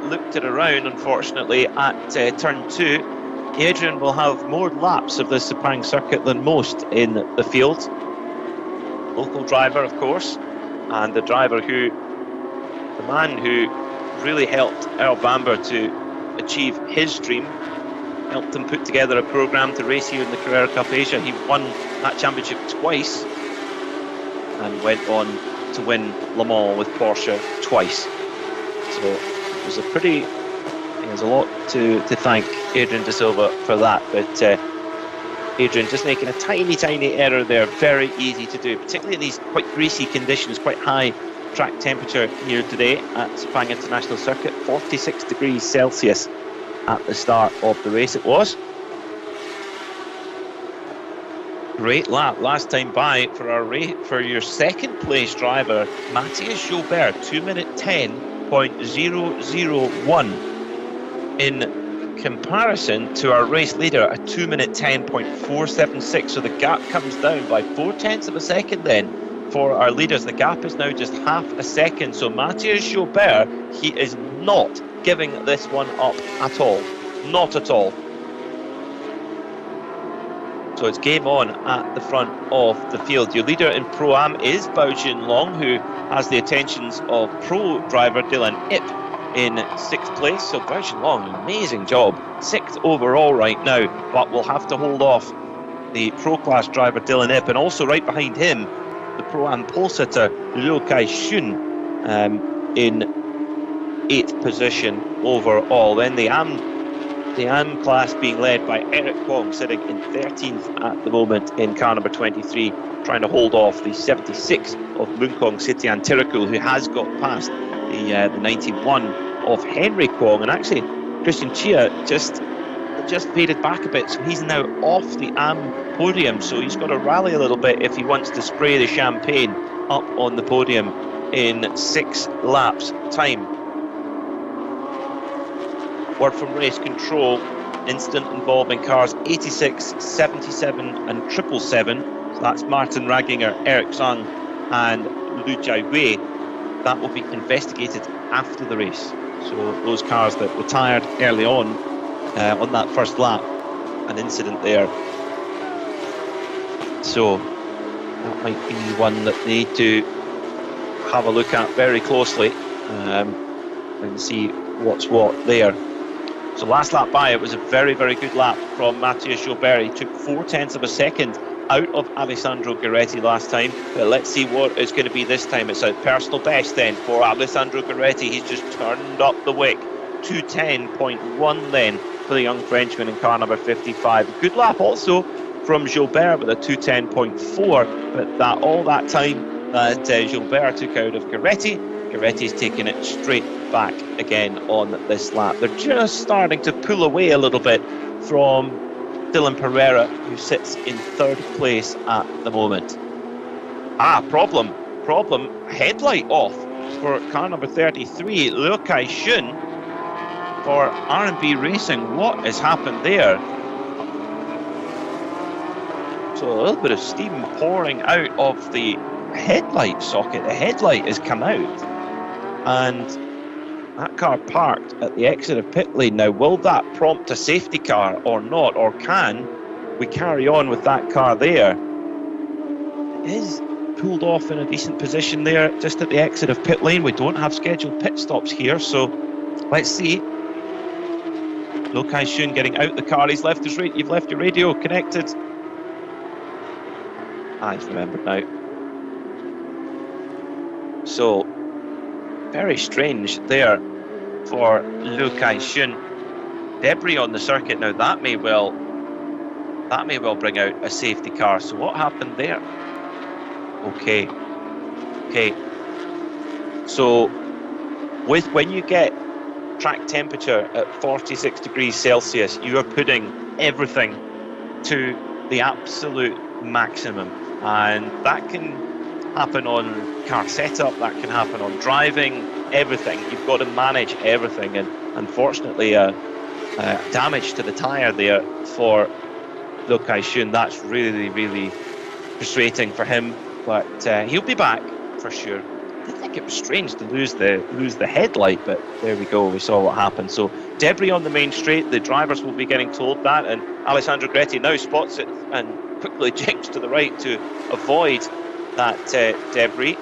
looked it around, unfortunately, at turn 2. Adrian will have more laps of the Sepang circuit than most in the field. Local driver, of course, and the man who really helped Earl Bamber to achieve his dream, helped him put together a programme to race here in the Carrera Cup Asia. He won that championship twice and went on to win Le Mans with Porsche twice. So it was there's a lot to thank Adrian De Silva for that, but Adrian just making a tiny error there. Very easy to do, particularly in these quite greasy conditions, quite high track temperature here today at Sepang International Circuit. 46 degrees Celsius at the start of the race it was. Great lap last time by for your second place driver, Matthias Jobert, 2:10.001 in comparison to our race leader, a 2:10.476. So the gap comes down by 0.4 of a second then for our leaders. The gap is now just half a second. So Matthias Jobert, he is not giving this one up at all. Not at all. So it's game on at the front of the field. Your leader in Pro-Am is Bao Junlong, who has the attentions of pro driver Dylan Ip in 6th place. So Bao Junlong, amazing job. 6th overall right now, but we'll have to hold off the pro class driver Dylan Ip, and also right behind him, the Pro-Am pole sitter Liu Kai-shun in 8th position overall. Then the AM class being led by Eric Kwong, sitting in 13th at the moment in car number 23, trying to hold off the 76 of Munkong Sitian Tirakul, who has got past the 91 of Henry Kwong. And actually, Christian Chia just faded back a bit, so he's now off the AM podium. So he's got to rally a little bit if he wants to spray the champagne up on the podium in 6 laps time. Word from race control, incident involving cars 86, 77 and 777. So that's Martin Raginger, Eric Zhang and Lu Jiawei. That will be investigated after the race. So those cars that retired early on that first lap, an incident there. So that might be one that they need to have a look at very closely and see what's what there. So last lap by, it was a very, very good lap from Matthias Jobert. He took 0.4 of a second out of Alessandro Gueretti last time, but let's see what it's going to be this time. It's a personal best then for Alessandro Gueretti. He's just turned up the wick. 2:10.1 then for the young Frenchman in car number 55. Good lap also from Jobert with a 2:10.4, but all that time that Jobert took out of Gueretti, Gueretti's taking it straight back again on this lap. They're just starting to pull away a little bit from Dylan Pereira, who sits in 3rd place at the moment. Problem. Headlight off for car number 33, Liu Kai-shun for R&B Racing. What has happened there? So a little bit of steam pouring out of the headlight socket. The headlight has come out, and that car parked at the exit of pit lane. Now, will that prompt a safety car or not? Or can we carry on with that car there? It is pulled off in a decent position there, just at the exit of pit lane. We don't have scheduled pit stops here, so let's see. Liu Kai-shun getting out the car. He's left his radio. You've left your radio connected. I've remembered now. So, very strange there for Liu Kai-shun. Debris on the circuit now. That may well bring out a safety car. So what happened there? Okay. So when you get track temperature at 46 degrees Celsius, you are putting everything to the absolute maximum. And that can happen on car setup, that can happen on driving, everything. You've got to manage everything, and unfortunately damage to the tyre there for Lo Kai-shun. That's really, really frustrating for him, but he'll be back for sure. I did think it was strange to lose the headlight, but there we go, we saw what happened. So debris on the main straight, the drivers will be getting told that, and Alessandro Gretti now spots it and quickly jinks to the right to avoid that debris.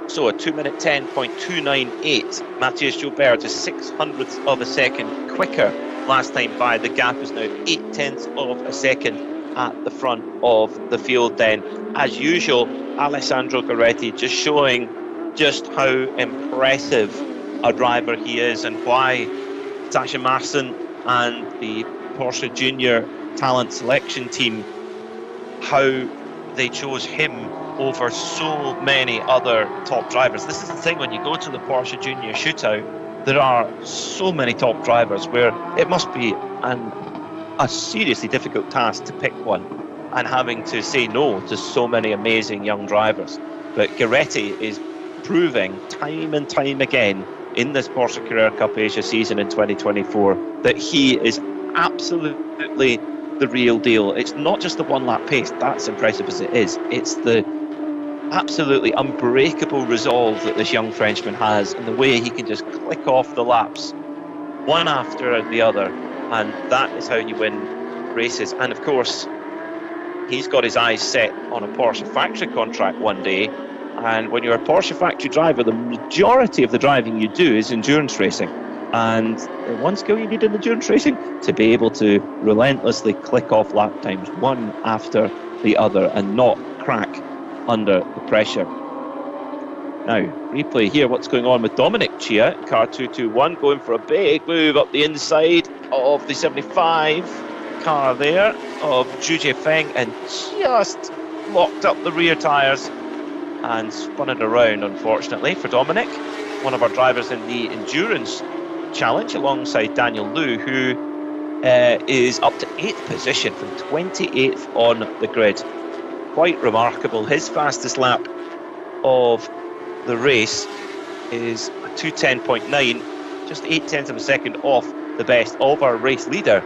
So a 2-minute 10.298. Matthias Joubert just 600ths of a second quicker last time by. The gap is now 0.8 of a second at the front of the field then. As usual, Alessandro Gueretti just showing just how impressive a driver he is, and why Sasha Maassen and the Porsche Junior talent selection team, how they chose him over so many other top drivers. This is the thing, when you go to the Porsche Junior shootout, there are so many top drivers where it must be a seriously difficult task to pick one, and having to say no to so many amazing young drivers. But Gueretti is proving time and time again in this Porsche Carrera Cup Asia season in 2024 that he is absolutely the real deal. It's not just the one lap pace, that's impressive as it is, it's the absolutely unbreakable resolve that this young Frenchman has, and the way he can just click off the laps one after the other, and that is how you win races. And of course, he's got his eyes set on a Porsche factory contract one day, and when you're a Porsche factory driver, the majority of the driving you do is endurance racing. And the one skill you need in endurance racing, to be able to relentlessly click off lap times one after the other and not crack under the pressure. Now, replay here, what's going on with Dominic Chia, car 221, going for a big move up the inside of the 75 car there of Zhu Jiefeng, and just locked up the rear tyres and spun it around, unfortunately, for Dominic, one of our drivers in the endurance challenge, alongside Daniel Liu, who is up to 8th position from 28th on the grid. Quite remarkable. His fastest lap of the race is a 2:10.9, just 0.8 of a second off the best of our race leader,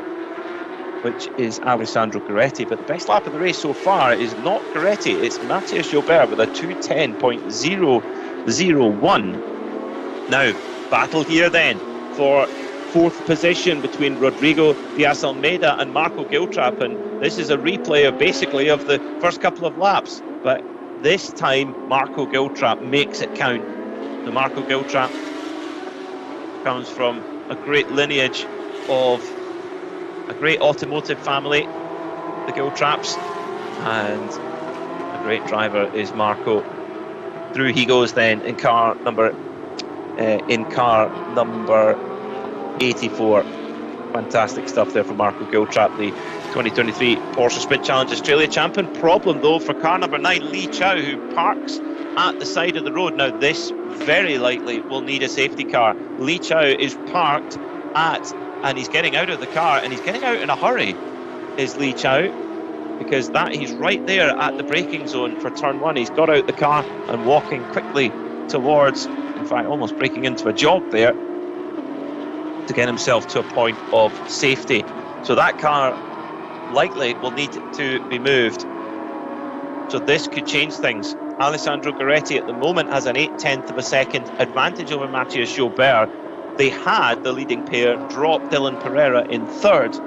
which is Alessandro Gueretti. But the best lap of the race so far is not Gueretti, it's Matthias Joubert with a 2:10.001. Now, battle here then for 4th position between Rodrigo Diaz Almeida and Marco Giltrap, and this is a replay of basically of the first couple of laps, but this time Marco Giltrap makes it count. The Marco Giltrap comes from a great lineage of a great automotive family, the Giltraps, and a great driver is Marco. Through he goes then in car number 84. Fantastic stuff there for Marco Giltrap, the 2023 Porsche Sprint Challenge Australia champion. Problem though for car number 9, Li Chao, who parks at the side of the road. Now this very likely will need a safety car. Li Chao is parked and he's getting out of the car, and he's getting out in a hurry, is Li Chao, because he's right there at the braking zone for turn 1. He's got out the car and walking quickly towards, in fact almost breaking into a jog there, to get himself to a point of safety. So that car likely will need to be moved. So this could change things. Alessandro Gueretti at the moment has an 0.8 of a second advantage over Matthias Joubert. They had the leading pair drop Dylan Pereira in 3rd,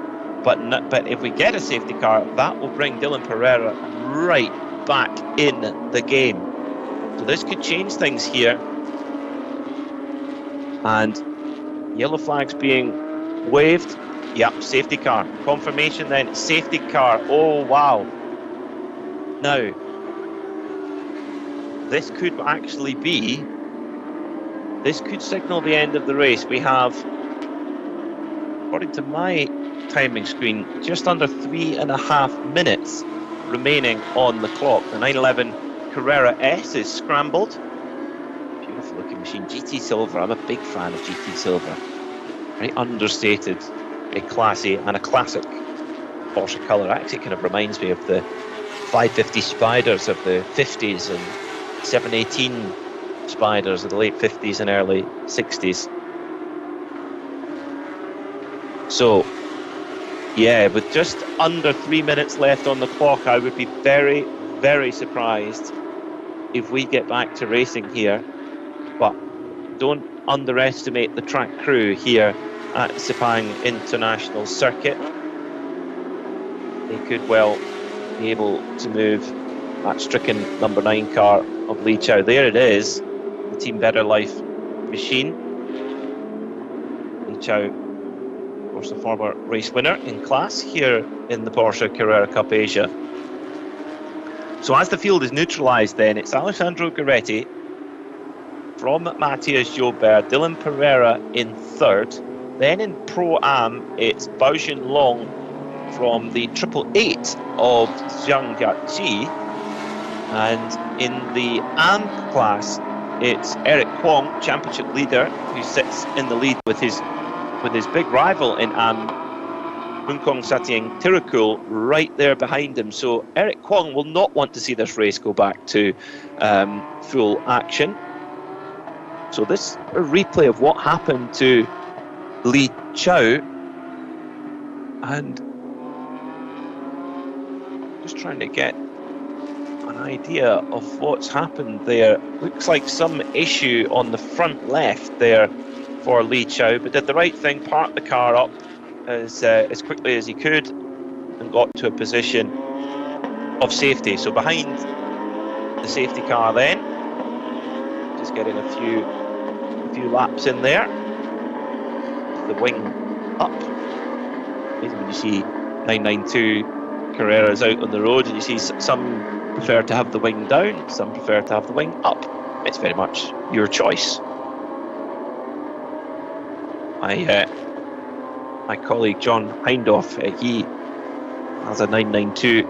but if we get a safety car, that will bring Dylan Pereira right back in the game. So this could change things here. And yellow flags being waved. Yep, safety car. Confirmation then, safety car. Oh, wow. Now, this could signal the end of the race. We have, according to my timing screen, just under 3.5 minutes remaining on the clock. The 911 Carrera S is scrambled. Beautiful looking machine. GT Silver, I'm a big fan of GT Silver. Very understated, very classy, and a classic Porsche colour. Actually, it kind of reminds me of the 550 Spiders of the 50s and 718 Spiders of the late 50s and early 60s. So, yeah, with just under 3 minutes left on the clock, I would be very, very surprised if we get back to racing here. But don't underestimate the track crew here at Sepang International Circuit. They could well be able to move that stricken number 9 car of Li Chao. There it is, the Team Better Life machine. Li Chao, of course, a former race winner in class here in the Porsche Carrera Cup Asia. So as the field is neutralised then, it's Alessandro Gueretti from Matthias Jobert, Dylan Pereira in third. Then in Pro-Am, it's Baojun Long from the 888 of Zhang Jiaqi. And in the Am class, it's Eric Kwong, championship leader, who sits in the lead with his big rival in Am, Munkong Satyeng Tirukul, right there behind him. So Eric Kwong will not want to see this race go back to full action. So this a replay of what happened to Li Chao, and just trying to get an idea of what's happened there. Looks like some issue on the front left there for Li Chao, but did the right thing, parked the car up as quickly as he could and got to a position of safety. So behind the safety car then, just getting a few laps in there. The wing up. When you see 992 Carreras out on the road, and you see some prefer to have the wing down, some prefer to have the wing up. It's very much your choice. My colleague John Hindhoff, he has a 992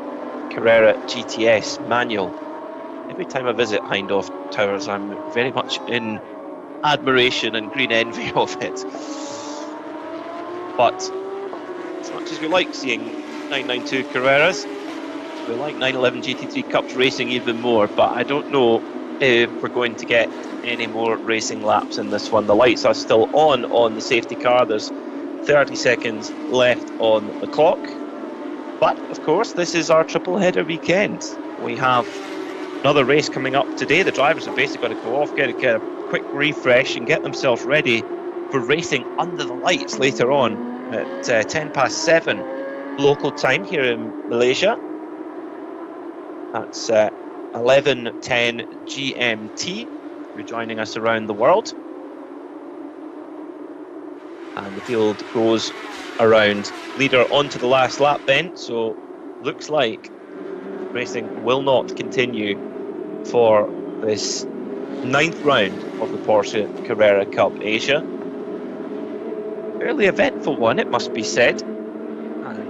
Carrera GTS manual. Every time I visit Hindhoff Towers, I'm very much in admiration and green envy of it. But as much as we like seeing 992 Carreras, we like 911 GT3 Cups racing even more, but I don't know if we're going to get any more racing laps in this one. The lights are still on the safety car. There's 30 seconds left on the clock. But of course, this is our triple header weekend. We have another race coming up today. The drivers are basically going to go off, get a quick refresh and get themselves ready for racing under the lights later on at 7:10 local time here in Malaysia. That's 11:10 GMT. You're joining us around the world. And the field goes around. Leader onto the last lap then, so looks like racing will not continue for this 9th round of the Porsche Carrera Cup Asia. Fairly eventful one, it must be said. And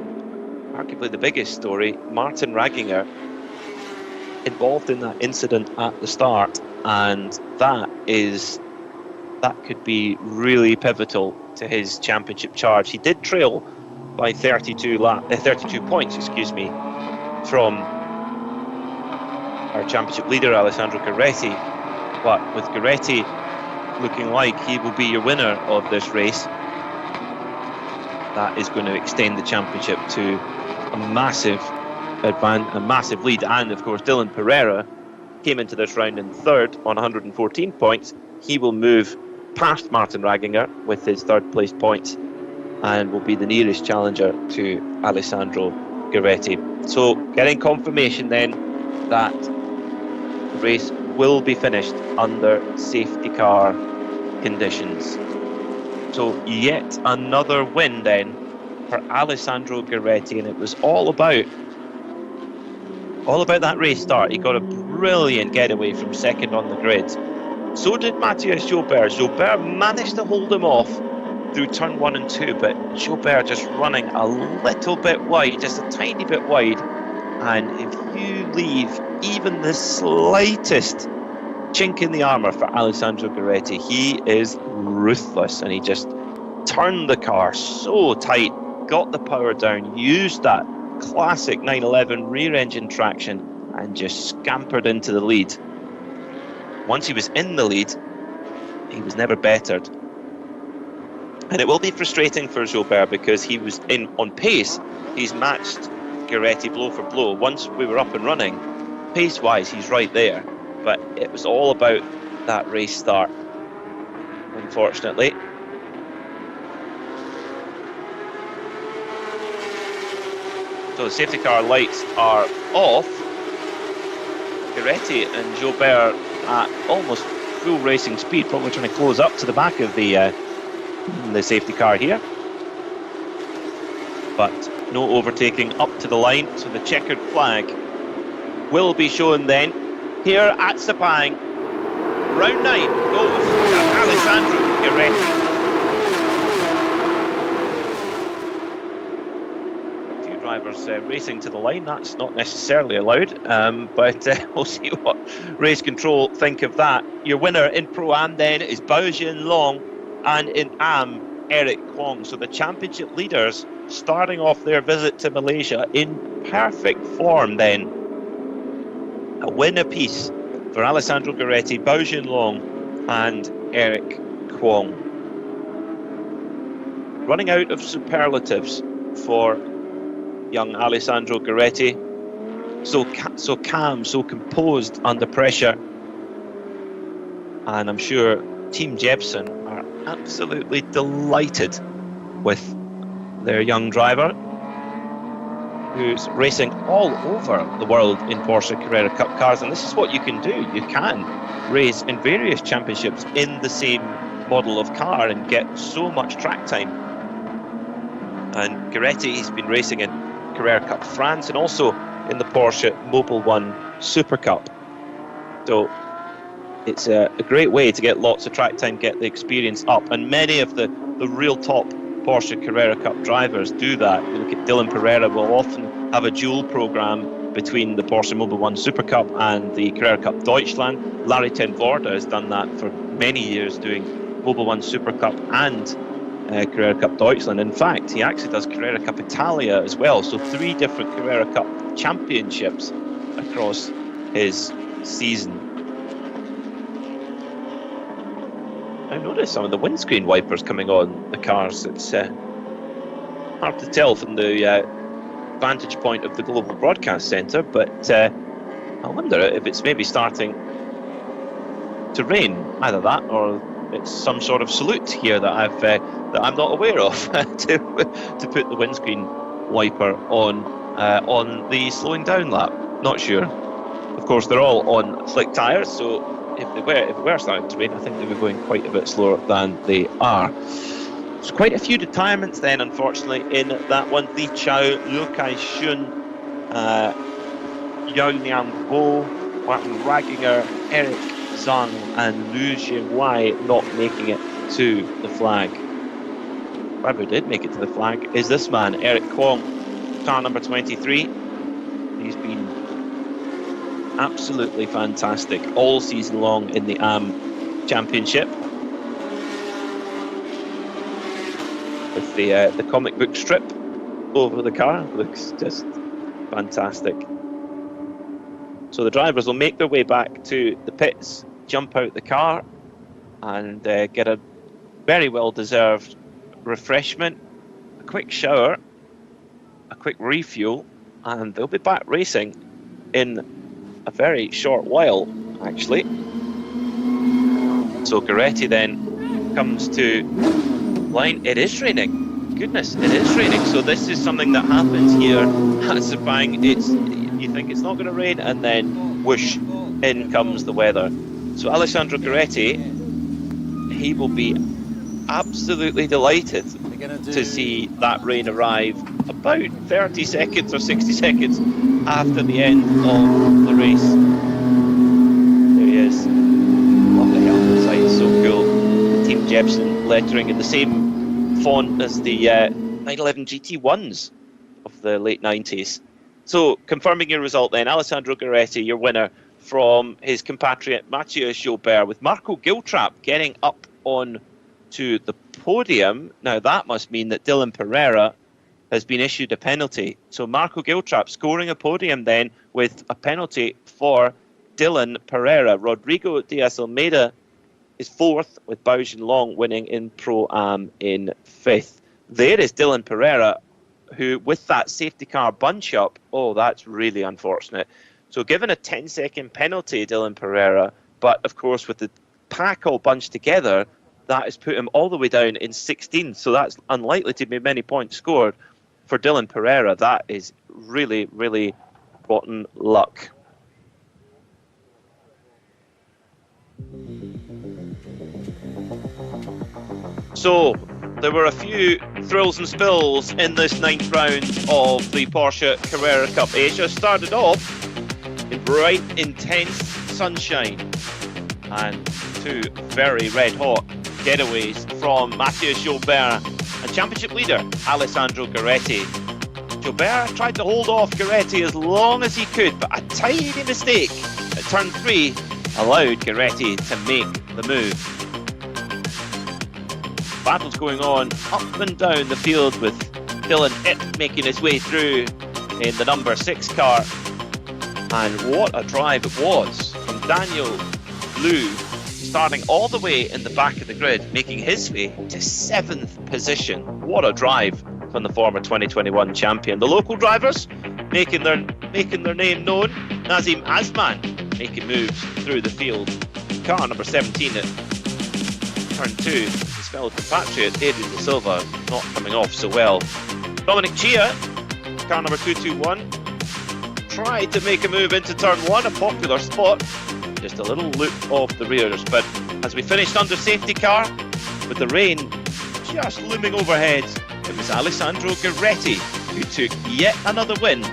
arguably the biggest story, Martin Ragginger involved in that incident at the start, and that could be really pivotal to his championship charge. He did trail by 32 points, from our championship leader Alessandro Gueretti. But with Gueretti looking like he will be your winner of this race, that is going to extend the championship to a massive lead. And of course, Dylan Pereira came into this round in third on 114 points. He will move past Martin Ragginger with his third place points and will be the nearest challenger to Alessandro Gueretti. So getting confirmation then that the race will be finished under safety car conditions. So yet another win then for Alessandro Gueretti, and it was all about that race start. He got a brilliant getaway from second on the grid. So did Matthias Jobert. Jobert managed to hold him off through turn 1 and 2, but Jobert just running a little bit wide, just a tiny bit wide. And if you leave even the slightest chink in the armour for Alessandro Gueretti, he is ruthless, and he just turned the car so tight, got the power down, used that classic 911 rear engine traction and just scampered into the lead. Once he was in the lead, he was never bettered. And it will be frustrating for Gilbert because he was in on pace. He's matched Gueretti blow for blow. Once we were up and running, pace-wise, he's right there. But it was all about that race start, unfortunately. So the safety car lights are off. Gueretti and Gilbert at almost full racing speed, probably trying to close up to the back of the safety car here. But no overtaking up to the line, so the checkered flag will be shown then here at Sepang. Round 9 goes to Alessandro Gueretti. A few drivers racing to the line, that's not necessarily allowed, but we'll see what race control think of that. Your winner in Pro-Am then is Bao Jinlong, and in Am, Eric Kwong. So the championship leaders starting off their visit to Malaysia in perfect form then. A win apiece for Alessandro Gueretti, Bao Jinlong and Eric Kwong. Running out of superlatives for young Alessandro Gueretti. So calm, so composed under pressure. And I'm sure Team Jebsen are absolutely delighted with their young driver, who's racing all over the world in Porsche Carrera Cup cars. And this is what you can do. You can race in various championships in the same model of car and get so much track time. And Gueretti, he's been racing in Carrera Cup France and also in the Porsche Mobil 1 Super Cup. So it's a great way to get lots of track time, get the experience up, and many of the real top Porsche Carrera Cup drivers do that. You look at Dylan Pereira, will often have a dual program between the Porsche Mobil 1 Super Cup and the Carrera Cup Deutschland. Larry Ten Voorde has done that for many years, doing Mobil 1 Super Cup and Carrera Cup Deutschland. In fact, he actually does Carrera Cup Italia as well, so 3 different Carrera Cup championships across his season. I noticed some of the windscreen wipers coming on the cars. It's hard to tell from the vantage point of the Global Broadcast Centre, but I wonder if it's maybe starting to rain. Either that, or it's some sort of salute here that I'm not aware of to put the windscreen wiper on the slowing down lap. Not sure. Of course, they're all on slick tyres, so if they were starting to rain, I think they were going quite a bit slower than they are. So quite a few retirements then, unfortunately, in that one. Li Chao, Liu Kai Shun, Yao Niang Bo, Martin Raginger, Eric Zhang and Lu Jianwei not making it to the flag. Whoever did make it to the flag is this man, Eric Kwong, car number 23. He's been absolutely fantastic all season long in the AM Championship, with the comic book strip over the car. Looks just fantastic. So the drivers will make their way back to the pits, jump out the car and get a very well deserved refreshment, a quick shower, a quick refuel, and they'll be back racing in a very short while, actually. So Gueretti then comes to line. It is raining. Goodness, it is raining. So this is something that happens here at Sepang. You think it's not going to rain, and then whoosh, in comes the weather. So Alessandro Gueretti, he will be absolutely delighted to see that rain arrive about 30 seconds or 60 seconds after the end of the race. There he is. Lovely outside, so cool. Team Jebsen lettering in the same font as the 911 GT1s of the late 90s. So, confirming your result then, Alessandro Gueretti, your winner from his compatriot Matthieu Gilbert, with Marco Giltrap getting up on to the podium. Now, that must mean that Dylan Pereira has been issued a penalty. So Marco Giltrap scoring a podium then with a penalty for Dylan Pereira. Rodrigo Diaz Almeida is fourth, with Bao Jinlong winning in Pro-Am in fifth. There is Dylan Pereira, who, with that safety car bunch up, oh, that's really unfortunate. So given a 10-second penalty, Dylan Pereira, but of course with the pack all bunched together, that has put him all the way down in 16th. So that's unlikely to be many points scored for Dylan Pereira. That is really, really rotten luck. So there were a few thrills and spills in this ninth round of the Porsche Carrera Cup Asia. Started off in bright, intense sunshine and two very red-hot getaways from Matthias Gilbert and championship leader Alessandro Gueretti. Gilbert tried to hold off Gueretti as long as he could, but a tiny mistake at turn 3 allowed Gueretti to make the move. Battles going on up and down the field with Dylan Ip making his way through in the number 6 car. And what a drive it was from Daniel Blue, starting all the way in the back of the grid, making his way to 7th position. What a drive from the former 2021 champion. The local drivers making their name known. Nazim Azman making moves through the field. Car number 17 at turn 2. His fellow compatriot Adrian De Silva not coming off so well. Dominic Chia, car number 221, tried to make a move into turn 1, a popular spot. Just a little loop off the rears, but as we finished under safety car, with the rain just looming overhead, it was Alessandro Gueretti who took yet another win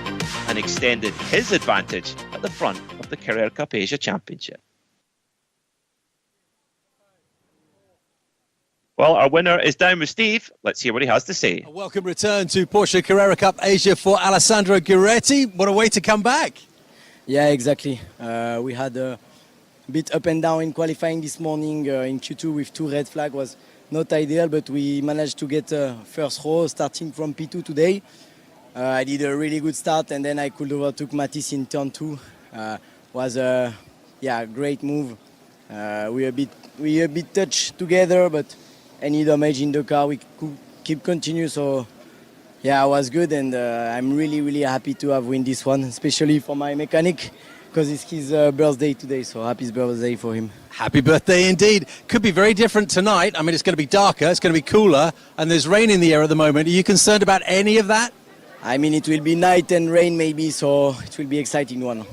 and extended his advantage at the front of the Carrera Cup Asia Championship. Well, our winner is down with Steve. Let's hear what he has to say. A welcome return to Porsche Carrera Cup Asia for Alessandro Gueretti. What a way to come back. Yeah, exactly. We had a bit up and down in qualifying this morning in Q2 with 2 red flags. Was not ideal, but we managed to get first row starting from P2 today. I did a really good start, and then I could overtook Matisse in turn 2. Was a great move. We a bit touched together, but any damage in the car we could keep continue. So yeah, it was good, and I'm really happy to have win this one, especially for my mechanic, because it's his birthday today. So happy birthday for him. Happy birthday indeed. Could be very different tonight. I mean, it's going to be darker, it's going to be cooler, and there's rain in the air at the moment. Are you concerned about any of that? I mean, it will be night and rain maybe, so it will be exciting one.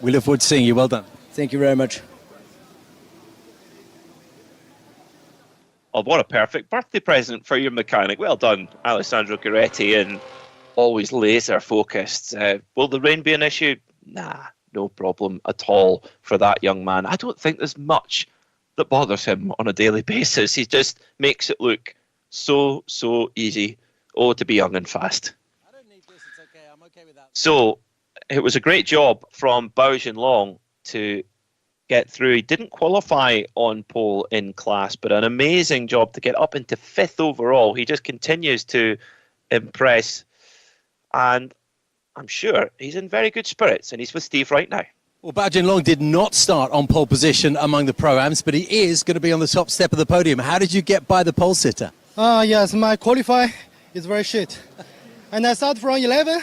We look forward to seeing you. Well done. Thank you very much. Oh, what a perfect birthday present for your mechanic. Well done, Alessandro Gueretti, and always laser focused. Will the rain be an issue? Nah, no problem at all for that young man. I don't think there's much that bothers him on a daily basis. He just makes it look so easy. Oh, to be young and fast. I don't need this, it's okay. I'm okay with that. So it was a great job from Bao Jinlong to get through. He didn't qualify on pole in class, but an amazing job to get up into 5th overall. He just continues to impress, and I'm sure he's in very good spirits, and he's with Steve right now. Well, Bao Jinlong did not start on pole position among the Pro-Ams, but he is going to be on the top step of the podium. How did you get by the pole sitter? Yes, my qualify is very shit. And I start from 11,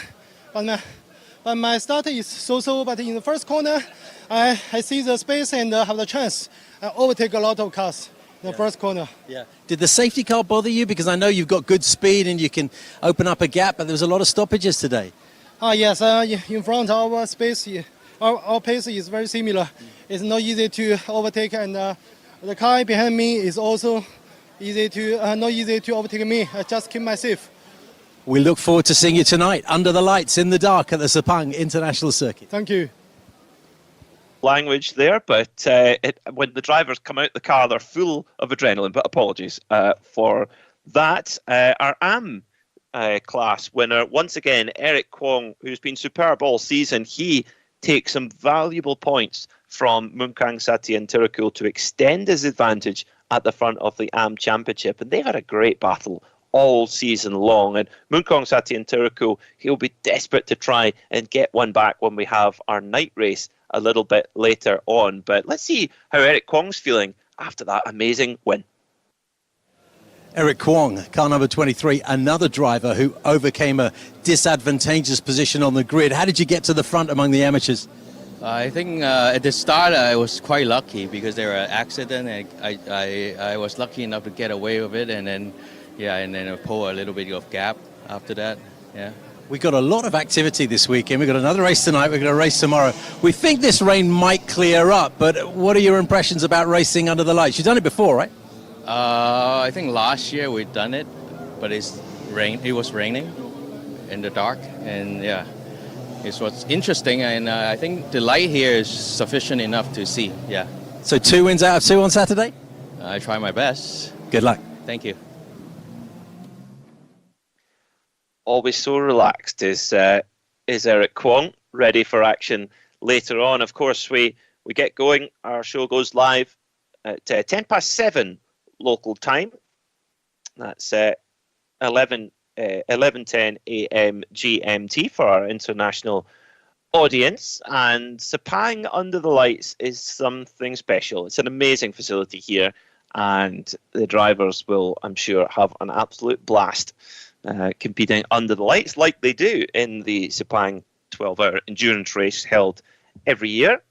but my start is so-so, but in the first corner, I see the space and have the chance. I overtake a lot of cars in the first corner. Yeah. Did the safety car bother you? Because I know you've got good speed and you can open up a gap, but there was a lot of stoppages today. Yes, in front our space, our pace is very similar. It's not easy to overtake, and the car behind me is also not easy to overtake me. I just keep myself. We look forward to seeing you tonight under the lights in the dark at the Sepang International Circuit. Thank you. Language there, but when the drivers come out the car, they're full of adrenaline, but apologies for that. Our AM class winner, once again, Eric Kwong, who's been superb all season. He takes some valuable points from Munkang Satien Tirakul to extend his advantage at the front of the AM Championship, and they've had a great battle all season long. And Munkong Sathyantirako, he'll be desperate to try and get one back when we have our night race a little bit later on. But let's see how Eric Kwong's feeling after that amazing win. Eric Kwong, car number 23, another driver who overcame a disadvantageous position on the grid. How did you get to the front among the amateurs? I think at the start I was quite lucky because there were an accident, and I was lucky enough to get away with it, and then I pull a little bit of gap after that. Yeah. We got a lot of activity this weekend. We've got another race tonight. We've got a race tomorrow. We think this rain might clear up, but what are your impressions about racing under the lights? You've done it before, right? I think last year we'd done it, but it was raining in the dark, and yeah, it was interesting, and I think the light here is sufficient enough to see. Yeah. So 2 wins out of 2 on Saturday? I try my best. Good luck. Thank you. Always so relaxed is Eric Kwong, ready for action later on. Of course, we get going. Our show goes live at 7:10 local time. That's 11:10 a.m. GMT for our international audience. And Sepang Under the Lights is something special. It's an amazing facility here, and the drivers will, I'm sure, have an absolute blast competing under the lights like they do in the Sepang 12-hour endurance race held every year.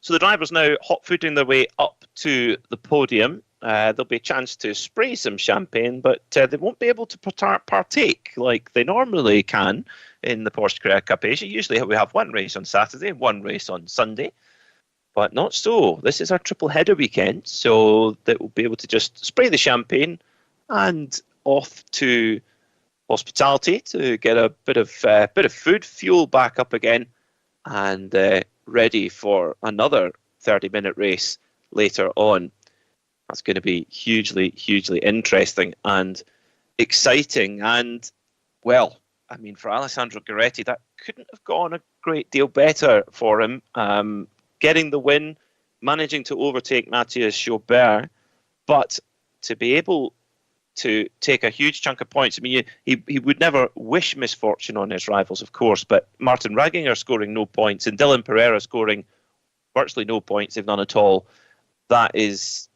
So the drivers now hot-footing their way up to the podium. There'll be a chance to spray some champagne, but they won't be able to partake like they normally can in the Porsche Carrera Cup Asia. Usually we have one race on Saturday and one race on Sunday, but not so. This is our triple header weekend, so they will be able to just spray the champagne and off to hospitality to get a bit of food, fuel back up again, and ready for another 30-minute race later on. That's going to be hugely, hugely interesting and exciting. And, well, I mean, for Alessandro Gueretti, that couldn't have gone a great deal better for him. Getting the win, managing to overtake Matthias Schaubert, but to be able to take a huge chunk of points. I mean, he would never wish misfortune on his rivals, of course, but Martin Raginger scoring no points and Dylan Pereira scoring virtually no points, if none at all. That's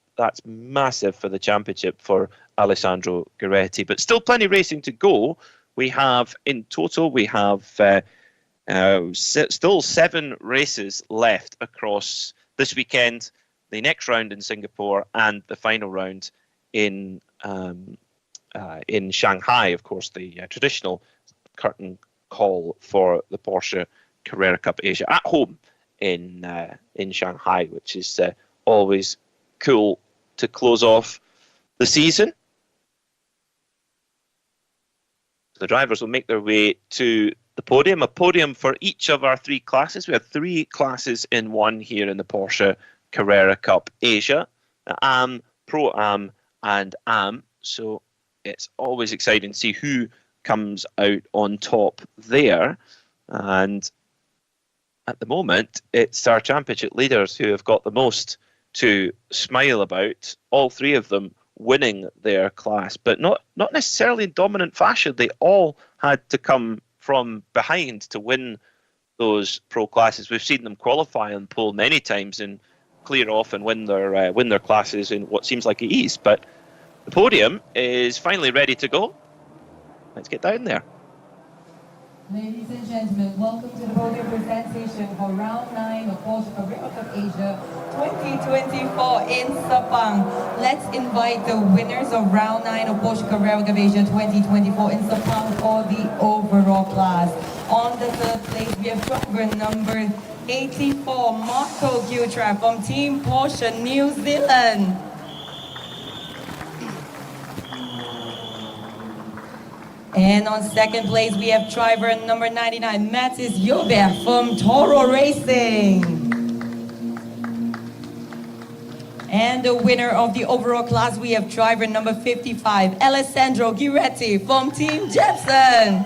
massive for the championship for Alessandro Gueretti. But still plenty racing to go. We have, in total, still 7 races left across this weekend, the next round in Singapore, and the final round in Shanghai. Of course, the traditional curtain call for the Porsche Carrera Cup Asia at home in Shanghai, which is always cool to close off the season. The drivers will make their way to the podium, a podium for each of our 3 classes. We have 3 classes in one here in the Porsche Carrera Cup Asia, the AM, Pro-Am and Am. So it's always exciting to see who comes out on top there. And at the moment, it's our championship leaders who have got the most to smile about, all 3 of them winning their class, but not necessarily in dominant fashion. They all had to come from behind to win those pro classes. We've seen them qualify and pole many times and clear off and win their classes in what seems like ease. But the podium is finally ready to go. Let's get down there. Ladies and gentlemen, welcome to the podium presentation for round 9 of Porsche Carrera Cup Asia 2024 in Sepang. Let's invite the winners of round 9 of Porsche Carrera Cup Asia 2024 in Sepang for the overall class. On the 3rd place, we have driver number 84, Marco Gutra from Team Porsche New Zealand. And on 2nd place, we have driver number 99, Mathis Jobert from Toro Racing. And the winner of the overall class, we have driver number 55, Alessandro Gueretti from Team Jepson.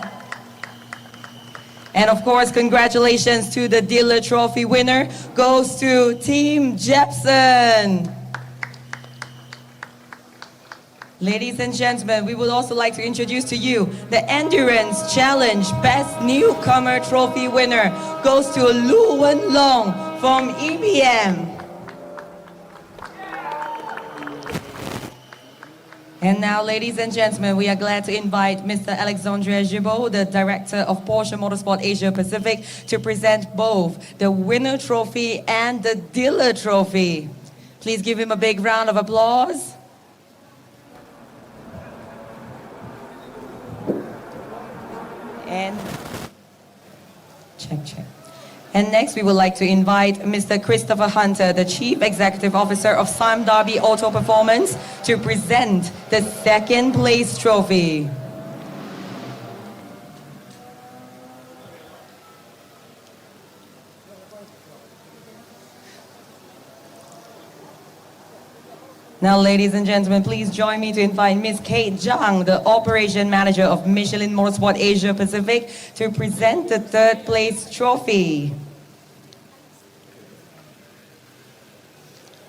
And of course, congratulations to the dealer trophy winner, goes to Team Jepson. Ladies and gentlemen, we would also like to introduce to you the Endurance Challenge Best Newcomer Trophy winner goes to Lu Wenlong from EBM. And now, ladies and gentlemen, we are glad to invite Mr. Alexandre Gibault, the Director of Porsche Motorsport Asia Pacific, to present both the Winner Trophy and the Dealer Trophy. Please give him a big round of applause. And check. And next, we would like to invite Mr. Christopher Hunter, the Chief Executive Officer of Sime Darby Auto Performance, to present the second place trophy. Now, ladies and gentlemen, please join me to invite Ms. Kate Zhang, the Operation Manager of Michelin Motorsport Asia Pacific, to present the third place trophy.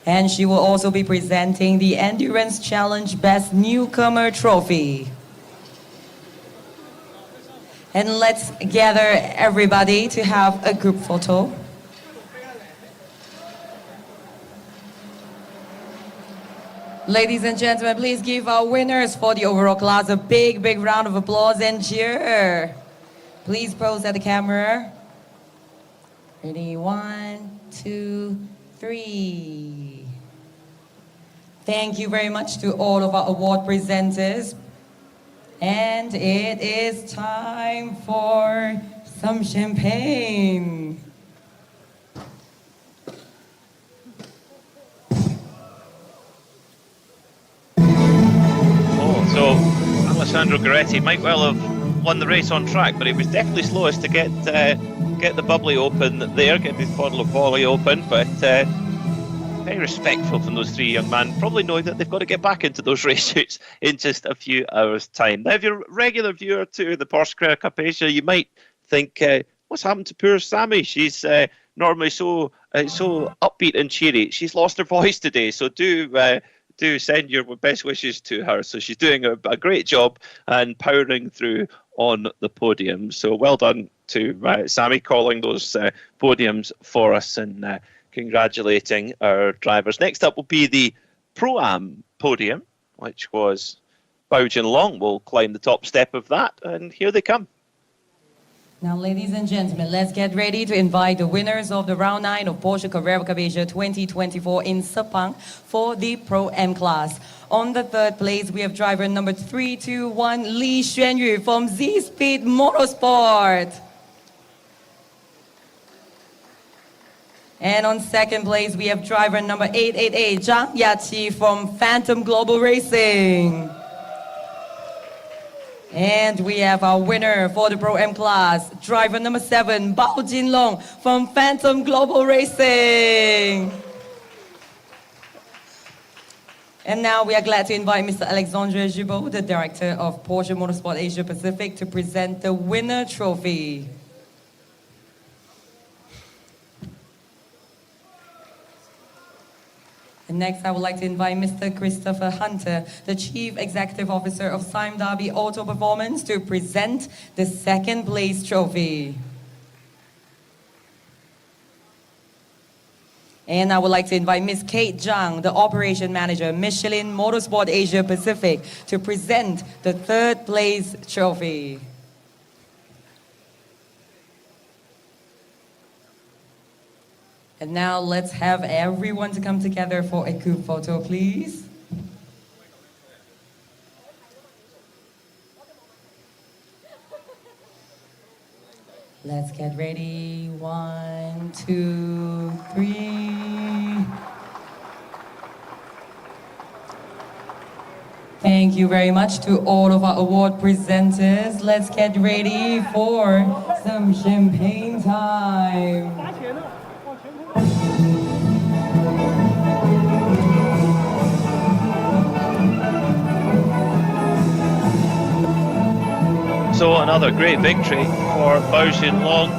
And she will also be presenting the Endurance Challenge Best Newcomer Trophy. And let's gather everybody to have a group photo. Ladies and gentlemen, please give our winners for the overall class a big round of applause and cheer. Please pose at the camera. Ready, 1, 2, 3. Thank you very much to all of our award presenters. And it is time for some champagne. So Alessandro Goretti might well have won the race on track, but he was definitely slowest to get the bubbly open there, get his bottle of volley open. But very respectful from those three young men, probably knowing that they've got to get back into those racesuits in just a few hours' time. Now, if you're a regular viewer to the Porsche Carrera Cup Asia, you might think, what's happened to poor Sammy? She's normally so upbeat and cheery. She's lost her voice today, so do send your best wishes to her. So she's doing a great job and powering through on the podium. So well done to Sammy calling those podiums for us and congratulating our drivers. Next up will be the Pro-Am podium, which was Bao Jinlong will climb the top step of that, and here they come. Now, ladies and gentlemen, let's get ready to invite the winners of the round 9 of Porsche Carrera Cup Asia 2024 in Sepang for the Pro-M class. On the third place, we have driver number 321, Li Xuanyu from Z-Speed Motorsport. And on second place, we have driver number 888, Zhang Yaqi from Phantom Global Racing. And we have our winner for the Pro-M class, driver number 7, Bao Jinlong from Phantom Global Racing. And now we are glad to invite Mr. Alexandre Gibault, the Director of Porsche Motorsport Asia Pacific, to present the winner trophy. And next, I would like to invite Mr. Christopher Hunter, the Chief Executive Officer of Sime Darby Auto Performance, to present the second place trophy. And I would like to invite Ms. Kate Zhang, the Operation Manager, Michelin Motorsport Asia Pacific, to present the third place trophy. And now let's have everyone to come together for a group photo, please. Let's get ready. 1, 2, 3. Thank you very much to all of our award presenters. Let's get ready for some champagne time. So another great victory for Bao Jinlong.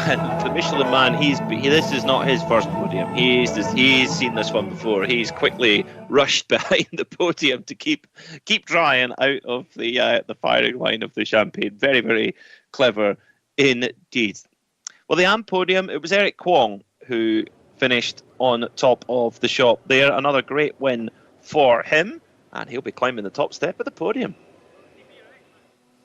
And the Michelin Man, this is not his first podium. He's seen this one before. He's quickly rushed behind the podium to keep drying out of the firing line of the champagne. Very, very clever indeed. Well, the AM podium, it was Eric Kwong who finished on top of the shop there. Another great win for him, and he'll be climbing the top step of the podium.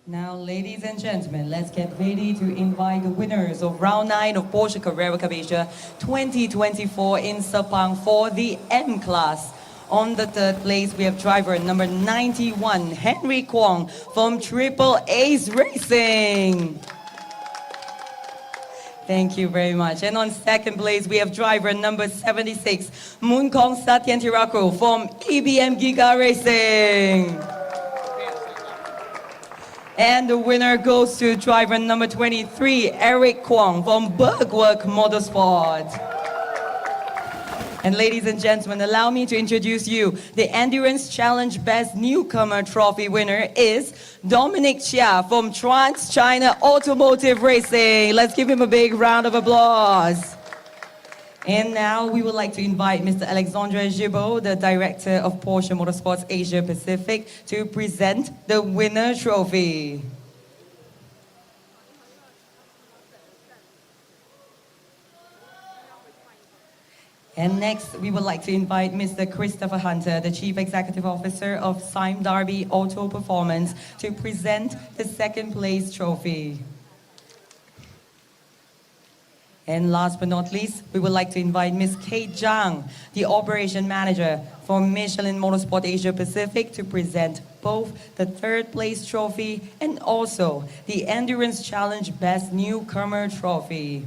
Now, ladies and gentlemen, let's get ready to invite the winners of round 9 of Porsche Carrera Cup Asia 2024 in Sepang for the M class. On the third place, we have driver number 91, Henry Kwong from Triple Ace Racing. Thank you very much. And on second place, we have driver number 76, Moonkong Satyantirako from EBM Giga Racing. And the winner goes to driver number 23, Eric Kwong from Bergwerk Motorsport. And ladies and gentlemen, allow me to introduce you. The Endurance Challenge Best Newcomer Trophy winner is Dominic Chia from Trans China Automotive Racing. Let's give him a big round of applause. And now we would like to invite Mr. Alexandre Gibault, the Director of Porsche Motorsports Asia Pacific, to present the winner trophy. And next, we would like to invite Mr. Christopher Hunter, the Chief Executive Officer of Sime Darby Auto Performance, to present the second place trophy. And last but not least, we would like to invite Ms. Kate Zhang, the Operation Manager for Michelin Motorsport Asia Pacific, to present both the third place trophy and also the Endurance Challenge Best Newcomer Trophy.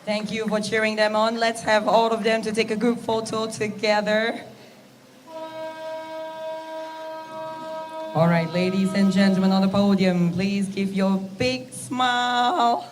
Thank you for cheering them on. Let's have all of them to take a group photo together. All right, ladies and gentlemen on the podium, please give your big smile.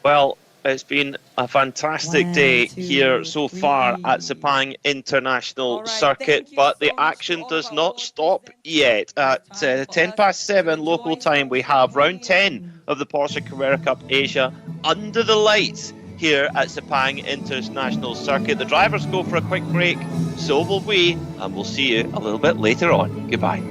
Well, it's been a fantastic day here so far at Sepang International Circuit, but the action does not stop yet. At 7:10 local time, we have round 10 of the Porsche Carrera Cup Asia under the lights here at Sepang International Circuit. The drivers go for a quick break, so will we, and we'll see you a little bit later on. Goodbye.